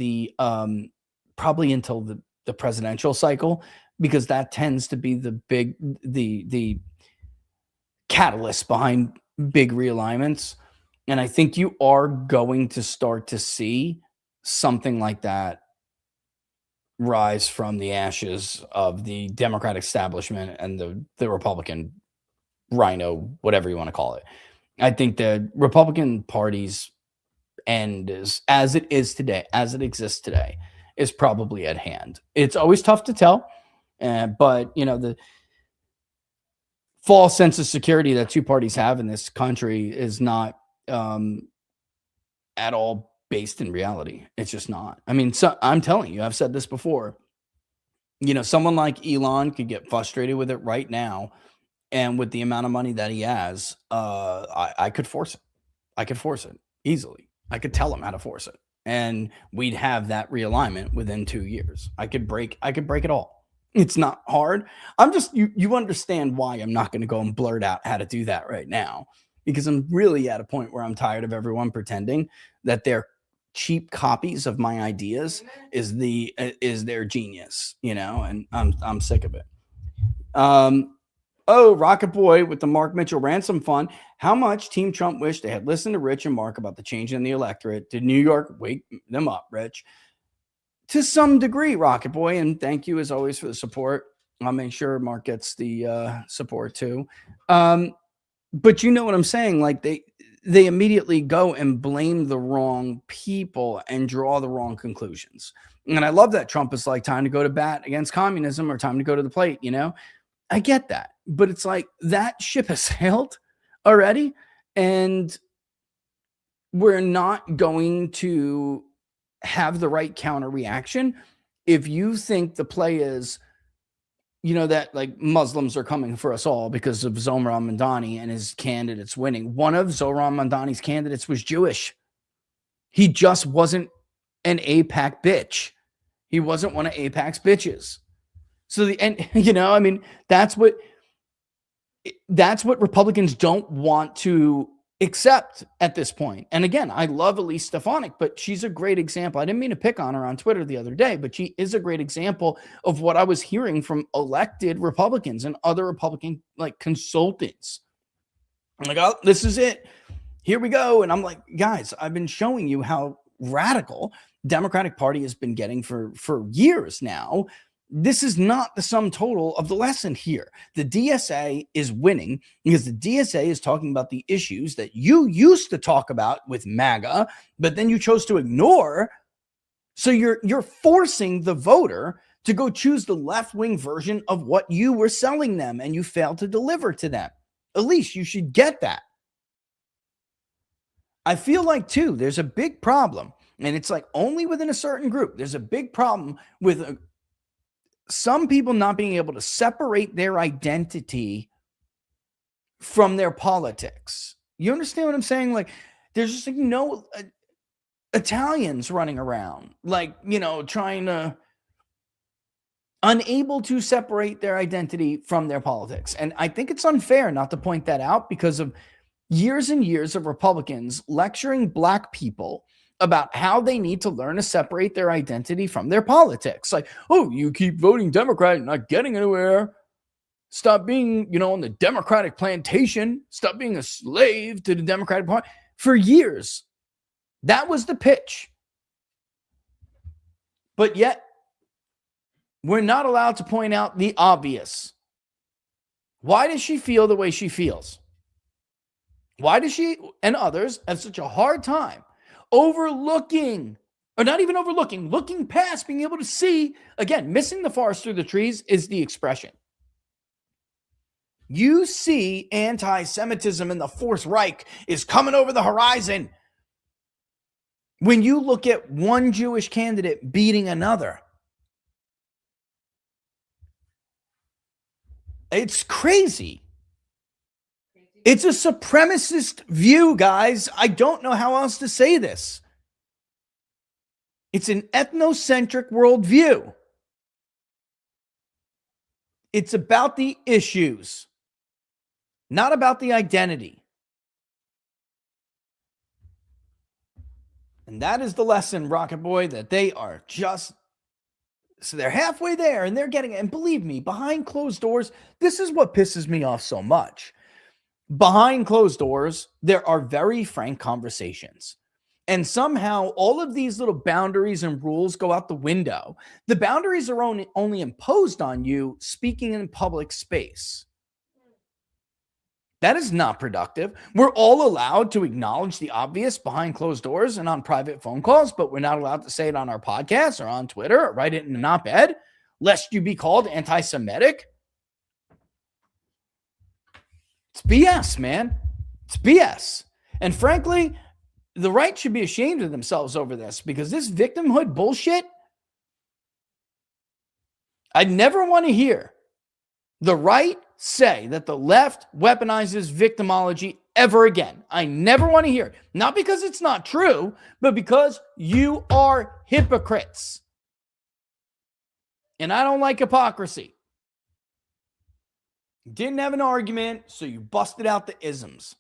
probably until the presidential cycle, because that tends to be the catalyst behind big realignments. And I think you are going to start to see something like that rise from the ashes of the Democratic establishment and the Republican rhino, whatever you want to call it. I think the Republican Party's end is, as it is today, as it exists today, is probably at hand. It's always tough to tell, but the false sense of security that two parties have in this country is not at all based in reality. It's just not. I mean, so I'm telling you, I've said this before. Someone like Elon could get frustrated with it right now, and with the amount of money that he has, I could force it. I could force it easily. I could tell him how to force it, and we'd have that realignment within 2 years. I could break it all. It's not hard. I'm just you understand why I'm not going to go and blurt out how to do that right now, because I'm really at a point where I'm tired of everyone pretending that they're cheap copies of my ideas is their genius, and I'm sick of it. Oh, Rocket Boy with the Mark Mitchell ransom fund. How much Team Trump wished they had listened to Rich and Mark about the change in the electorate? Did New York wake them up, Rich? To some degree, Rocket Boy, and thank you as always for the support. I'll make sure Mark gets the support too. But you know what I'm saying? Like they immediately go and blame the wrong people and draw the wrong conclusions. And I love that Trump is like, time to go to bat against communism or time to go to the plate, I get that. But it's like that ship has sailed already, and we're not going to have the right counter reaction if you think the play is, that like Muslims are coming for us all because of Zohran Mamdani and his candidates winning. One of Zohran Mamdani's candidates was Jewish. He just wasn't an AIPAC bitch. He wasn't one of AIPAC's bitches. So that's what Republicans don't want to accept at this point. And again, I love Elise Stefanik, but she's a great example. I didn't mean to pick on her on Twitter the other day, but she is a great example of what I was hearing from elected Republicans and other Republican consultants. I'm like, oh, this is it. Here we go. And I'm like, guys, I've been showing you how radical Democratic Party has been getting for years now. This is not the sum total of the lesson here. The DSA is winning because the DSA is talking about the issues that you used to talk about with MAGA, but then you chose to ignore. So you're forcing the voter to go choose the left-wing version of what you were selling them, and you failed to deliver to them. At least you should get that. I feel like, too, there's a big problem, and it's like only within a certain group. There's a big problem with some people not being able to separate their identity from their politics. You understand what I'm saying? Like, there's just no Italians running around, trying to, unable to separate their identity from their politics. And I think it's unfair not to point that out because of years and years of Republicans lecturing Black people about how they need to learn to separate their identity from their politics. Like, oh, you keep voting Democrat and not getting anywhere. Stop being, on the Democratic plantation. Stop being a slave to the Democratic Party. For years, that was the pitch. But yet, we're not allowed to point out the obvious. Why does she feel the way she feels? Why does she and others have such a hard time overlooking, or not even overlooking, looking past, being able to see? Again, missing the forest through the trees is the expression. You see anti-Semitism in the Fourth Reich is coming over the horizon when you look at one Jewish candidate beating another. It's crazy. It's a supremacist view, guys. I don't know how else to say this. It's an ethnocentric worldview. It's about the issues, not about the identity. And that is the lesson, Rocket Boy, that they are just, so they're halfway there and they're getting it. And believe me, behind closed doors, this is what pisses me off so much. behind closed doors, there are very frank conversations. And somehow all of these little boundaries and rules go out the window. The boundaries are only imposed on you speaking in public space. That is not productive. We're all allowed to acknowledge the obvious behind closed doors and on private phone calls, but we're not allowed to say it on our podcast or on Twitter or write it in an op-ed, lest you be called anti-Semitic. It's BS, man. It's BS. And frankly, the right should be ashamed of themselves over this, because this victimhood bullshit, I never want to hear the right say that the left weaponizes victimology ever again. I never want to hear it. Not because it's not true, but because you are hypocrites. And I don't like hypocrisy. Didn't have an argument, so you busted out the isms.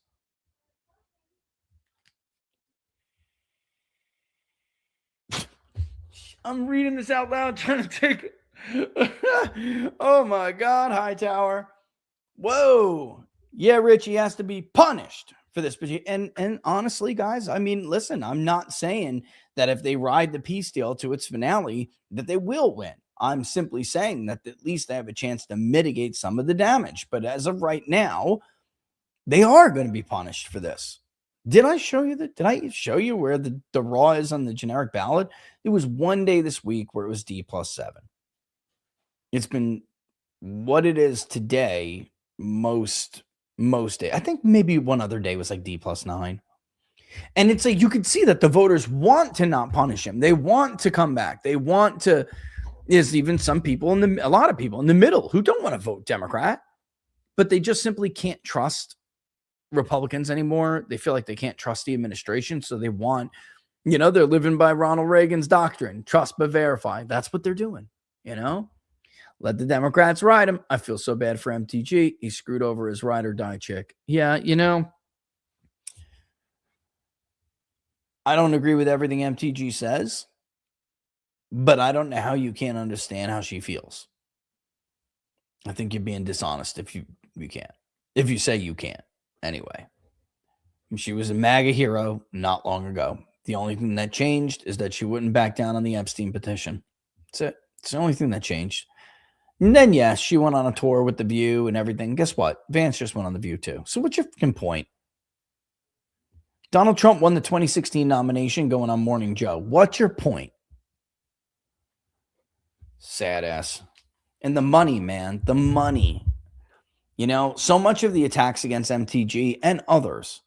I'm reading this out loud, trying to take it. Oh my God, Hightower. Whoa. Yeah, Richie has to be punished for this. And honestly, guys, I mean, listen, I'm not saying that if they ride the peace deal to its finale, that they will win. I'm simply saying that at least they have a chance to mitigate some of the damage. But as of right now, they are going to be punished for this. Did I show you that? Did I show you where the raw is on the generic ballot? It was one day this week where it was D+7. It's been what it is today most day. I think maybe one other day was like D+9. And it's like you could see that the voters want to not punish him. They want to come back. They want to. There's even some people a lot of people in the middle who don't want to vote Democrat, but they just simply can't trust Republicans anymore. They feel like they can't trust the administration. So they want, they're living by Ronald Reagan's doctrine, trust but verify. That's what they're doing, Let the Democrats ride him. I feel so bad for MTG. He screwed over his ride or die chick. Yeah, I don't agree with everything MTG says, but I don't know how you can't understand how she feels. I think you're being dishonest if you can't. If you say you can't. Anyway, she was a MAGA hero not long ago. The only thing that changed is that she wouldn't back down on the Epstein petition. That's it. It's the only thing that changed. And then, yes, she went on a tour with The View and everything. Guess what? Vance just went on The View too. So what's your fucking point? Donald Trump won the 2016 nomination going on Morning Joe. What's your point? Sad ass. And the money, man. The money. So much of the attacks against MTG and others,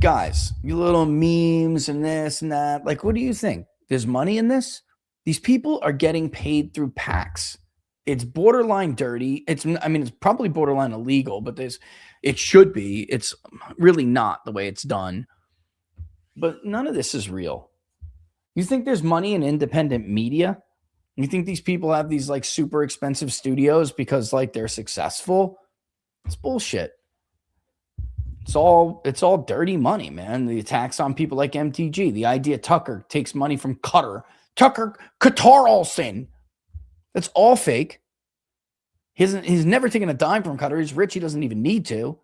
guys, you little memes and this and that. Like, what do you think? There's money in this? These people are getting paid through PACs. It's borderline dirty. It's probably borderline illegal, but it should be. It's really not the way it's done. But none of this is real. You think there's money in independent media? You think these people have these like super expensive studios because like they're successful? It's bullshit. It's all dirty money, man. The attacks on people like MTG. The idea Tucker takes money from Qatar Olson. That's all fake. He's never taken a dime from Qatar. He's rich. He doesn't even need to.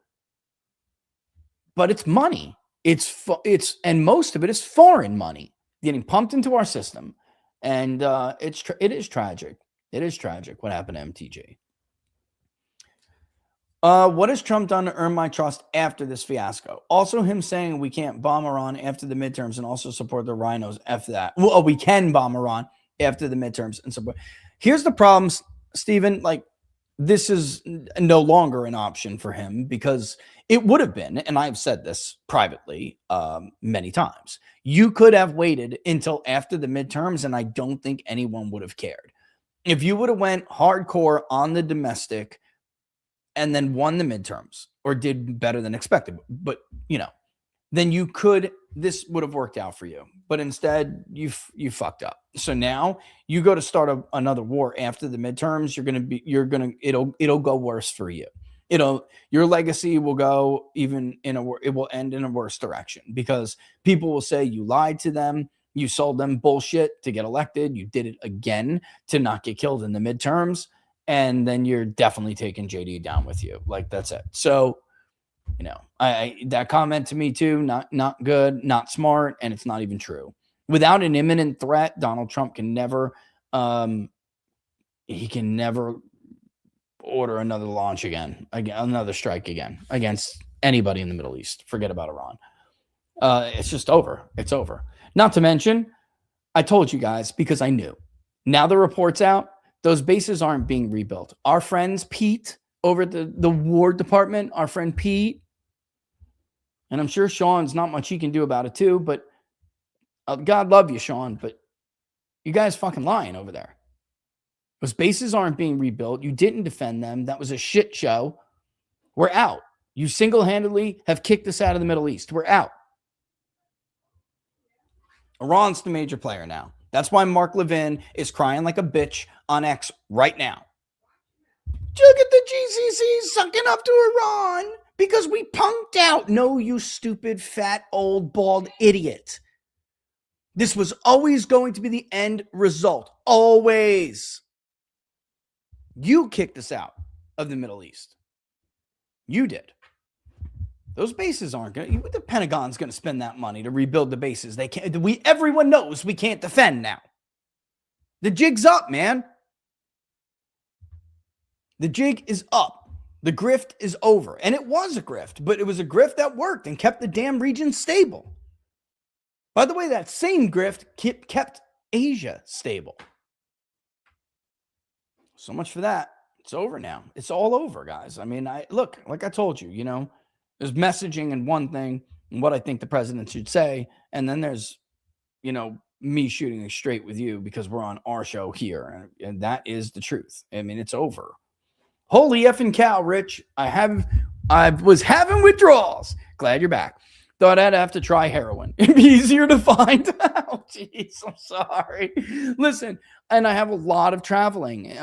But it's money. And most of it is foreign money getting pumped into our system. And it is tragic. It is tragic what happened to MTG. What has Trump done to earn my trust after this fiasco? Also, him saying we can't bomb Iran after the midterms and also support the rhinos after that. Well, we can bomb Iran after the midterms and support. Here's the problems, Stephen. Like, this is no longer an option for him because it would have been, and I've said this privately many times, you could have waited until after the midterms, and I don't think anyone would have cared. If you would have went hardcore on the domestic and then won the midterms or did better than expected, but then this would have worked out for you. But instead you fucked up. So now you go to start another war after the midterms. It'll go worse for you. Your legacy will go it will end in a worse direction because people will say you lied to them. You sold them bullshit to get elected. You did it again to not get killed in the midterms. And then you're definitely taking JD down with you. Like, that's it. So You know, that comment to me too, not good, not smart, and it's not even true. Without an imminent threat, Donald Trump can never he can never order another launch again, another strike again against anybody in the Middle East. Forget about Iran. It's just over. It's over. Not to mention, I told you guys because I knew. Now the report's out. Those bases aren't being rebuilt. Our friends Pete over at the War Department, our friend Pete, and I'm sure Sean's not much he can do about it too, but God love you, Sean, but you guys fucking lying over there. Those bases aren't being rebuilt. You didn't defend them. That was a shit show. We're out. You single-handedly have kicked us out of the Middle East. We're out. Iran's the major player now. That's why Mark Levin is crying like a bitch on X right now. Look at the GCC sucking up to Iran because we punked out. No, you stupid, fat, old, bald idiot. This was always going to be the end result. Always. You kicked us out of the Middle East. You did. Those bases aren't going to, the Pentagon's going to spend that money to rebuild the bases. They can't, everyone knows we can't defend now. The jig's up, man. The jig is up. The grift is over. And it was a grift, but it was a grift that worked and kept the damn region stable. By the way, that same grift kept Asia stable. So much for that. It's over now. It's all over, guys. I mean, look, like I told you, you know, there's messaging and one thing and what I think the president should say. And then there's, you know, me shooting it straight with you because we're on our show here. And that is the truth. I mean, it's over. Holy effing cow, Rich. I was having withdrawals. Glad you're back. Thought I'd have to try heroin. It'd be easier to find. Oh, jeez, I'm sorry. Listen, and I have a lot of traveling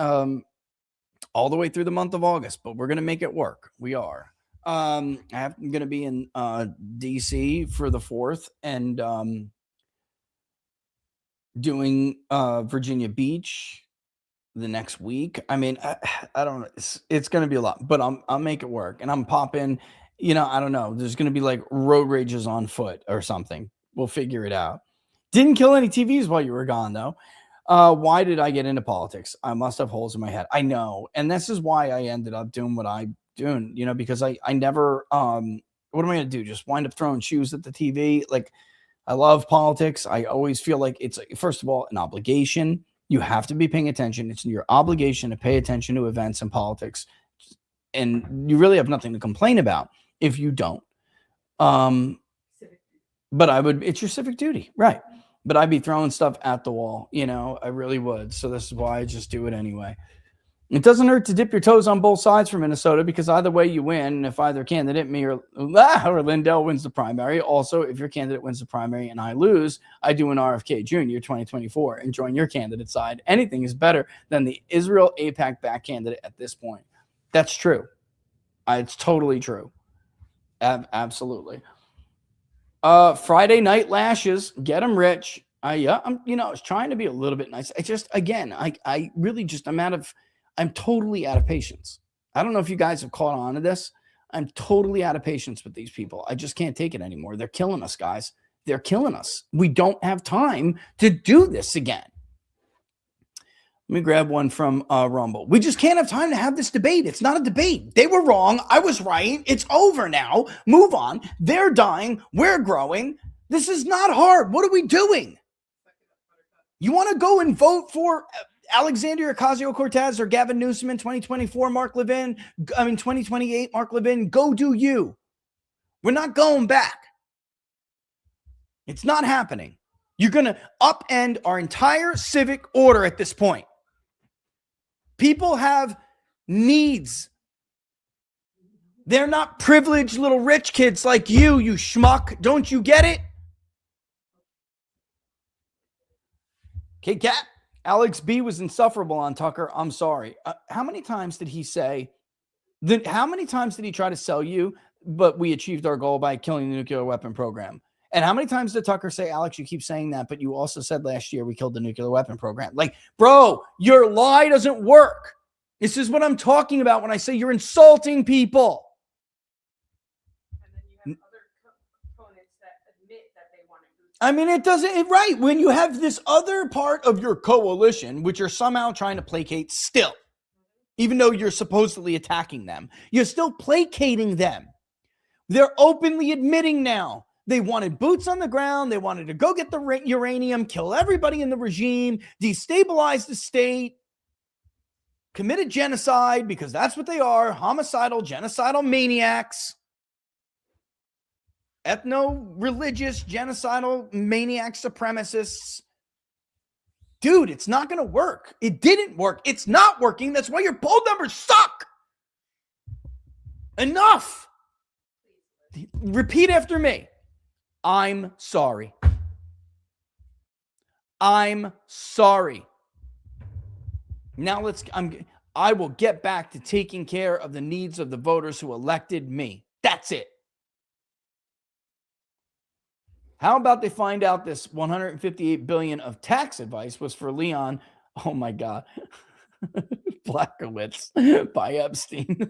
all the way through the month of August, but we're going to make it work. We are. I'm going to be in D.C. for the 4th and doing Virginia Beach the next week. I mean, I don't know. It's going to be a lot, but I'll make it work. And I'm popping, you know, I don't know. There's going to be like road rages on foot or something. We'll figure it out. Didn't kill any TVs while you were gone, though. Why did I get into politics? I must have holes in my head. I know. And this is why I ended up doing what I'm doing, you know, because I never, what am I going to do? Just wind up throwing shoes at the TV? Like, I love politics. I always feel like it's, first of all, an obligation. You have to be paying attention. It's your obligation to pay attention to events and politics. And you really have nothing to complain about if you don't. But it's your civic duty. Right. But I'd be throwing stuff at the wall. You know, I really would. So this is why I just do it anyway. It doesn't hurt to dip your toes on both sides for Minnesota because either way you win. And if either candidate, me or Lindell wins the primary. Also, if your candidate wins the primary and I lose, I do an RFK Jr. 2024 and join your candidate side. Anything is better than the Israel AIPAC back candidate at this point. That's true. It's totally true. Absolutely. Friday night lashes. Get them, Rich. I was trying to be a little bit nice. I just, again, I really just, I'm totally out of patience. I don't know if you guys have caught on to this. I'm totally out of patience with these people. I just can't take it anymore. They're killing us, guys. They're killing us. We don't have time to do this again. Let me grab one from Rumble. We just can't have time to have this debate. It's not a debate. They were wrong. I was right. It's over now. Move on. They're dying. We're growing. This is not hard. What are we doing? You want to go and vote for Alexandria Ocasio-Cortez or Gavin Newsom in 2024, 2028, Mark Levin, go do you. We're not going back. It's not happening. You're going to upend our entire civic order at this point. People have needs. They're not privileged little rich kids like you schmuck. Don't you get it? Okay, Cat. Alex B was insufferable on Tucker. I'm sorry. How many times did he say that? How many times did he try to sell you? But we achieved our goal by killing the nuclear weapon program. And how many times did Tucker say, Alex, you keep saying that, but you also said last year we killed the nuclear weapon program? Like, bro, your lie doesn't work. This is what I'm talking about when I say you're insulting people. I mean, it doesn't, right. When you have this other part of your coalition, which you're somehow trying to placate still, even though you're supposedly attacking them, you're still placating them. They're openly admitting now they wanted boots on the ground. They wanted to go get the uranium, kill everybody in the regime, destabilize the state, committed genocide, because that's what they are, homicidal, genocidal maniacs. Ethno-religious, genocidal, maniac supremacists. Dude, it's not going to work. It didn't work. It's not working. That's why your poll numbers suck. Enough. Repeat after me. I'm sorry. I'm sorry. Now I will get back to taking care of the needs of the voters who elected me. That's it. How about they find out this $158 billion of tax advice was for Leon? Oh my God. Blackowitz by Epstein.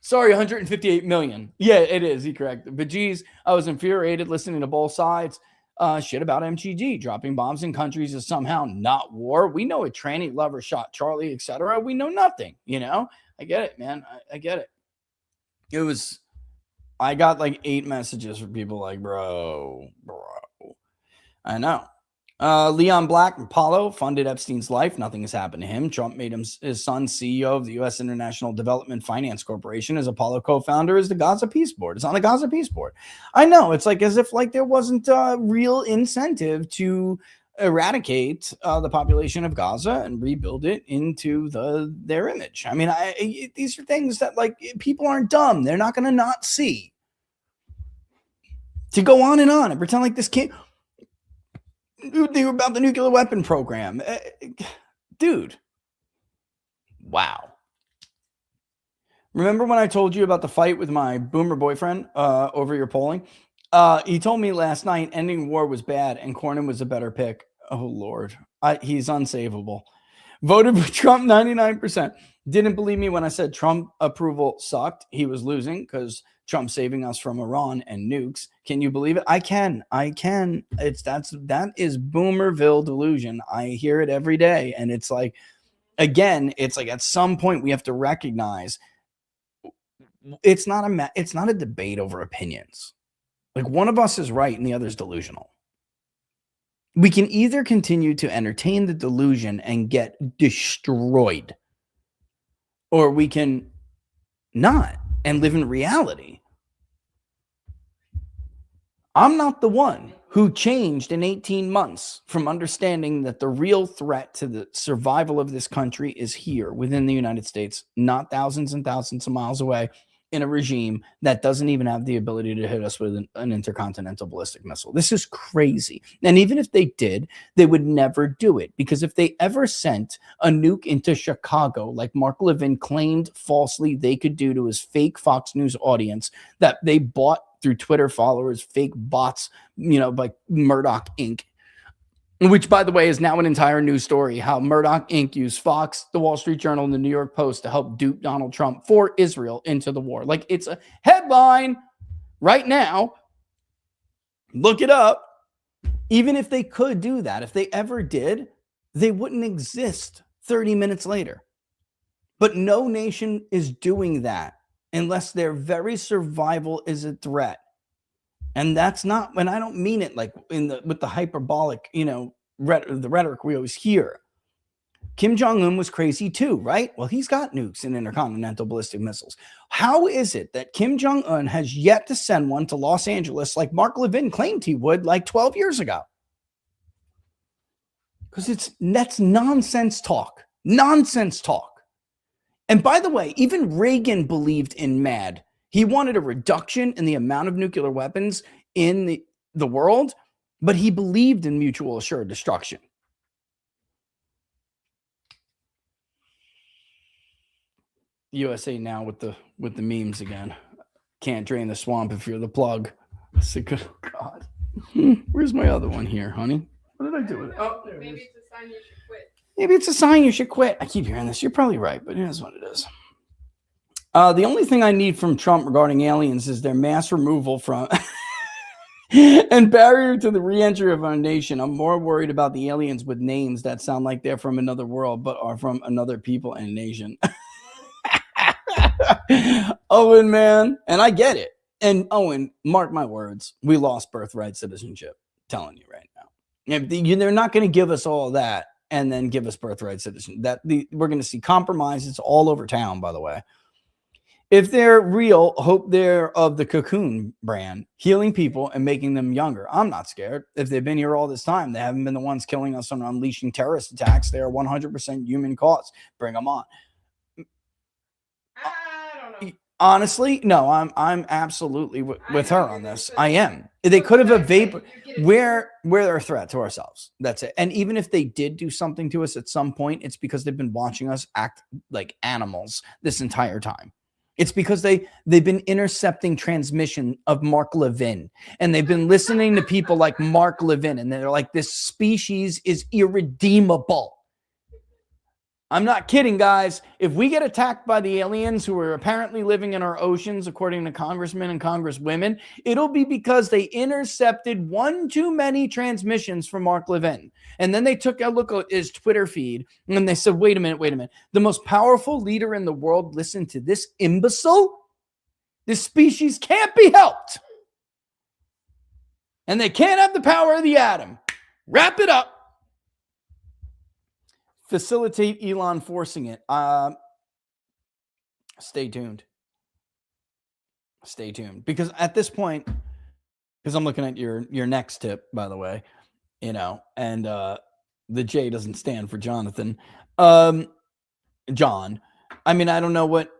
Sorry, 158 million. Yeah, it is. He corrected. But geez, I was infuriated listening to both sides. Shit about MTG dropping bombs in countries is somehow not war. We know a tranny lover shot Charlie, etc. We know nothing. You know, I get it, man. I get it. I got like 8 messages from people like, bro. I know. Leon Black and Apollo funded Epstein's life. Nothing has happened to him. Trump made his son CEO of the U.S. International Development Finance Corporation. His Apollo co-founder is the Gaza Peace Board. It's on the Gaza Peace Board. I know. It's like as if like there wasn't a real incentive to eradicate the population of Gaza and rebuild it into their image. I mean, these are things that like people aren't dumb. They're not going to not see. To go on and pretend like this can't. They were about the nuclear weapon program. Dude. Wow. Remember when I told you about the fight with my boomer boyfriend over your polling? He told me last night ending war was bad and Cornyn was a better pick. Oh, Lord. He's unsavable. Voted for Trump 99%. Didn't believe me when I said Trump approval sucked. He was losing because Trump saving us from Iran and nukes. Can you believe it? I can. That is Boomerville delusion. I hear it every day. And it's like, again, it's like at some point we have to recognize it's not a debate over opinions. Like one of us is right and the other is delusional. We can either continue to entertain the delusion and get destroyed, or we can not and live in reality. I'm not the one who changed in 18 months from understanding that the real threat to the survival of this country is here within the United States, not thousands and thousands of miles away in a regime that doesn't even have the ability to hit us with an intercontinental ballistic missile. This is crazy. And even if they did, they would never do it, because if they ever sent a nuke into Chicago, like Mark Levin claimed falsely they could do to his fake Fox News audience that they bought through Twitter followers, fake bots, by Murdoch Inc., which, by the way, is now an entire news story, how Murdoch Inc. used Fox, the Wall Street Journal, and the New York Post to help dupe Donald Trump for Israel into the war. Like, it's a headline right now. Look it up. Even if they could do that, if they ever did, they wouldn't exist 30 minutes later. But no nation is doing that unless their very survival is a threat. And that's not, and I don't mean it like with the hyperbolic, the rhetoric we always hear. Kim Jong-un was crazy too, right? Well, he's got nukes and intercontinental ballistic missiles. How is it that Kim Jong-un has yet to send one to Los Angeles like Mark Levin claimed he would like 12 years ago? Because that's nonsense talk. Nonsense talk. And by the way, even Reagan believed in MAD. He wanted a reduction in the amount of nuclear weapons in the world, but he believed in mutual assured destruction. USA now with the memes again. Can't drain the swamp if you're the plug. God. Where's my other one here, honey? What did I do with it? Oh, there it is. Maybe it's a sign you should quit. Maybe it's a sign you should quit. I keep hearing this. You're probably right, but it is what it is. The only thing I need from Trump regarding aliens is their mass removal from And barrier to the re-entry of our nation. I'm more worried about the aliens with names that sound like they're from another world, but are from another people and nation. Owen, man. And I get it. And Owen, mark my words, we lost birthright citizenship. I'm telling you right now. They're not going to give us all that and then give us birthright citizenship. We're going to see compromises all over town, by the way. If they're real, hope they're of the Cocoon brand, healing people and making them younger. I'm not scared. If they've been here all this time, they haven't been the ones killing us and unleashing terrorist attacks. They are 100% human cause. Bring them on. I don't know. Honestly, no, I'm absolutely with her on this. I am. They could have we're a threat to ourselves. That's it. And even if they did do something to us at some point, it's because they've been watching us act like animals this entire time. It's because they've been intercepting transmission of Mark Levin, and they've been listening to people like Mark Levin, and they're like, this species is irredeemable. I'm not kidding, guys. If we get attacked by the aliens who are apparently living in our oceans, according to congressmen and congresswomen, it'll be because they intercepted one too many transmissions from Mark Levin. And then they took a look at his Twitter feed and they said, wait a minute. The most powerful leader in the world listened to this imbecile? This species can't be helped. And they can't have the power of the atom. Wrap it up. Facilitate Elon forcing it. Stay tuned. Stay tuned. Because at this point, because I'm looking at your next tip, by the way, and the J doesn't stand for Jonathan. John. I mean, I don't know what.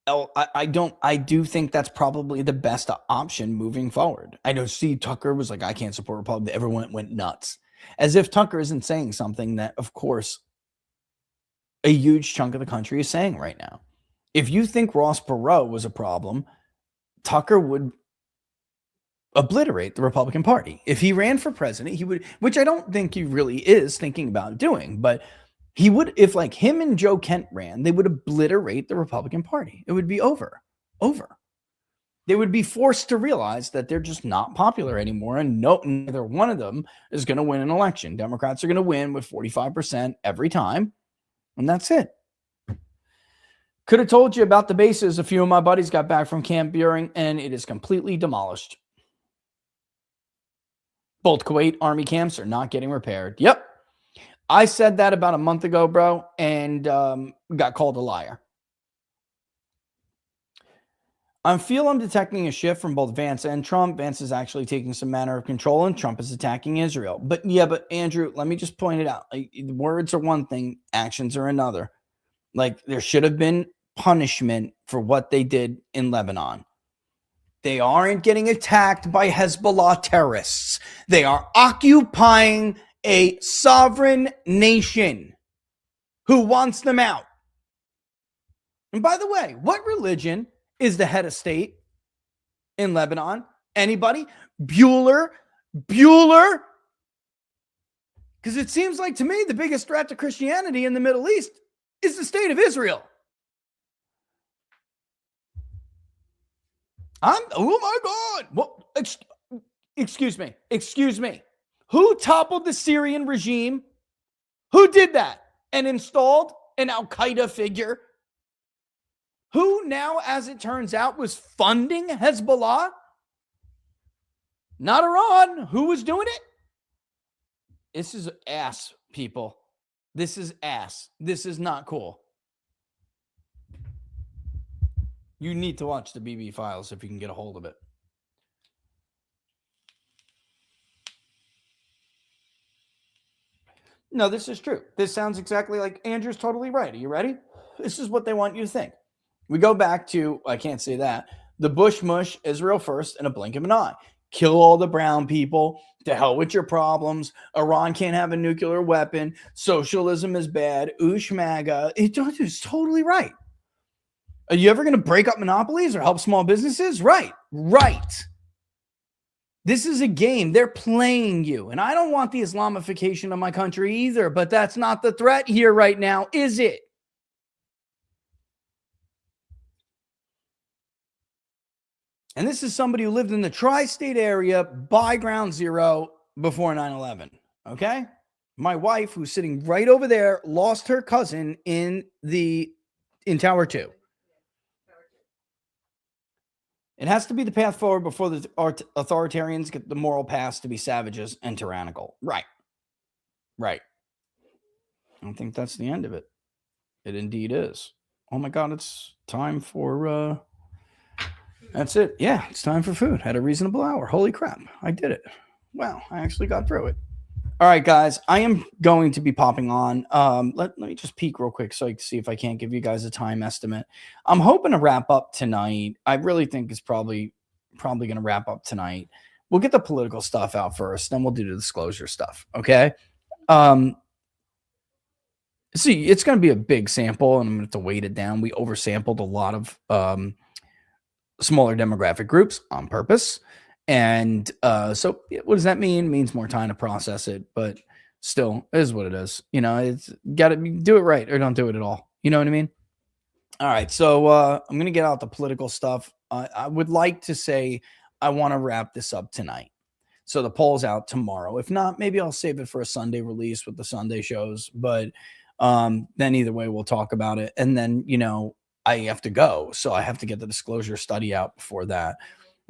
I do think that's probably the best option moving forward. I know Steve Tucker was like, I can't support Republicans. Everyone went nuts. As if Tucker isn't saying something that, of course, a huge chunk of the country is saying right now. If you think Ross Perot was a problem, Tucker would obliterate the Republican Party. If he ran for president, he would, which I don't think he really is thinking about doing, but he would, if like him and Joe Kent ran, they would obliterate the Republican Party. It would be over. They would be forced to realize that they're just not popular anymore, and neither one of them is going to win an election. Democrats are going to win with 45% every time, and that's it. Could have told you about the bases. A few of my buddies got back from Camp Buring, and it is completely demolished. Both Kuwait Army camps are not getting repaired. Yep. I said that about a month ago, bro, and got called a liar. I feel I'm detecting a shift from both Vance and Trump. Vance is actually taking some manner of control, and Trump is attacking Israel. But Andrew, let me just point it out. Like, words are one thing, actions are another. Like, there should have been punishment for what they did in Lebanon. They aren't getting attacked by Hezbollah terrorists. They are occupying a sovereign nation who wants them out. And by the way, what religion is the head of state in Lebanon? Anybody? Bueller? Because it seems like to me the biggest threat to Christianity in the Middle East is the state of Israel. Oh my God. Well, excuse me. Who toppled the Syrian regime? Who did that and installed an Al-Qaeda figure? Who now, as it turns out, was funding Hezbollah? Not Iran. Who was doing it? This is ass, people. This is ass. This is not cool. You need to watch the BB Files if you can get a hold of it. No, this is true. This sounds exactly like Andrew's totally right. Are you ready? This is what they want you to think. We go back to, I can't say that, the Bush mush, Israel first, in a blink of an eye. Kill all the brown people. To hell with your problems. Iran can't have a nuclear weapon. Socialism is bad. Oosh MAGA. It's totally right. Are you ever going to break up monopolies or help small businesses? Right. This is a game. They're playing you. And I don't want the Islamification of my country either, but that's not the threat here right now, is it? And this is somebody who lived in the tri-state area by Ground Zero before 9/11. Okay. My wife, who's sitting right over there, lost her cousin in Tower 2. It has to be the path forward before the authoritarians get the moral pass to be savages and tyrannical. Right. Right. I don't think that's the end of it. It indeed is. Oh my God, it's time for that's it. Yeah, it's time for food at a reasonable hour. Holy crap, I did it. Wow, I actually got through it. All right, guys, I am going to be popping on. Let me just peek real quick so I can see if I can't give you guys a time estimate. I'm hoping to wrap up tonight. I really think it's probably going to wrap up tonight. We'll get the political stuff out first, then we'll do the disclosure stuff. Okay. See, it's going to be a big sample, and I'm going to have to weight it down. We oversampled a lot of smaller demographic groups on purpose. And so what does that mean? It means more time to process it, but still it is what it is. You know, it's got to do it right or don't do it at all. You know what I mean? All right. So I'm going to get out the political stuff. I would like to say I want to wrap this up tonight. So the poll's out tomorrow. If not, maybe I'll save it for a Sunday release with the Sunday shows. But then either way, we'll talk about it. And then, you know, I have to go. So I have to get the disclosure study out before that.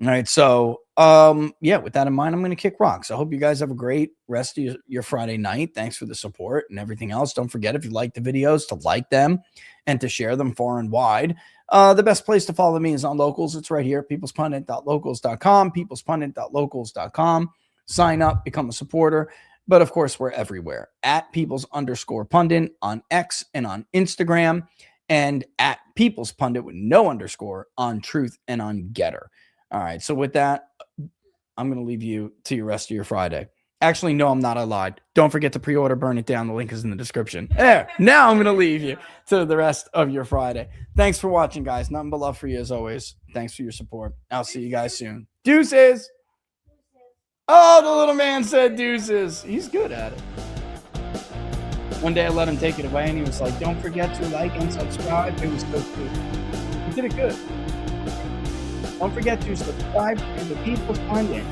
All right. So, yeah, with that in mind, I'm going to kick rocks. I hope you guys have a great rest of your Friday night. Thanks for the support and everything else. Don't forget, if you like the videos, to like them and to share them far and wide. The best place to follow me is on Locals. It's right here, peoplespundit.locals.com, peoplespundit.locals.com. Sign up, become a supporter. But of course, we're everywhere at peoples_pundit on X and on Instagram, and at People's Pundit with no underscore on Truth and on Getter. All right. So with that, I'm going to leave you to your rest of your Friday. Actually, no, I'm not. I lied. Don't forget to pre-order Burn It Down. The link is in the description. There. Now I'm going to leave you to the rest of your Friday. Thanks for watching, guys. Nothing but love for you as always. Thanks for your support. I'll see you guys soon. Deuces. Oh, the little man said deuces. He's good at it. One day I let him take it away, and he was like, don't forget to like and subscribe. It was so cool. He did it good. Don't forget to subscribe to the People's Pundit.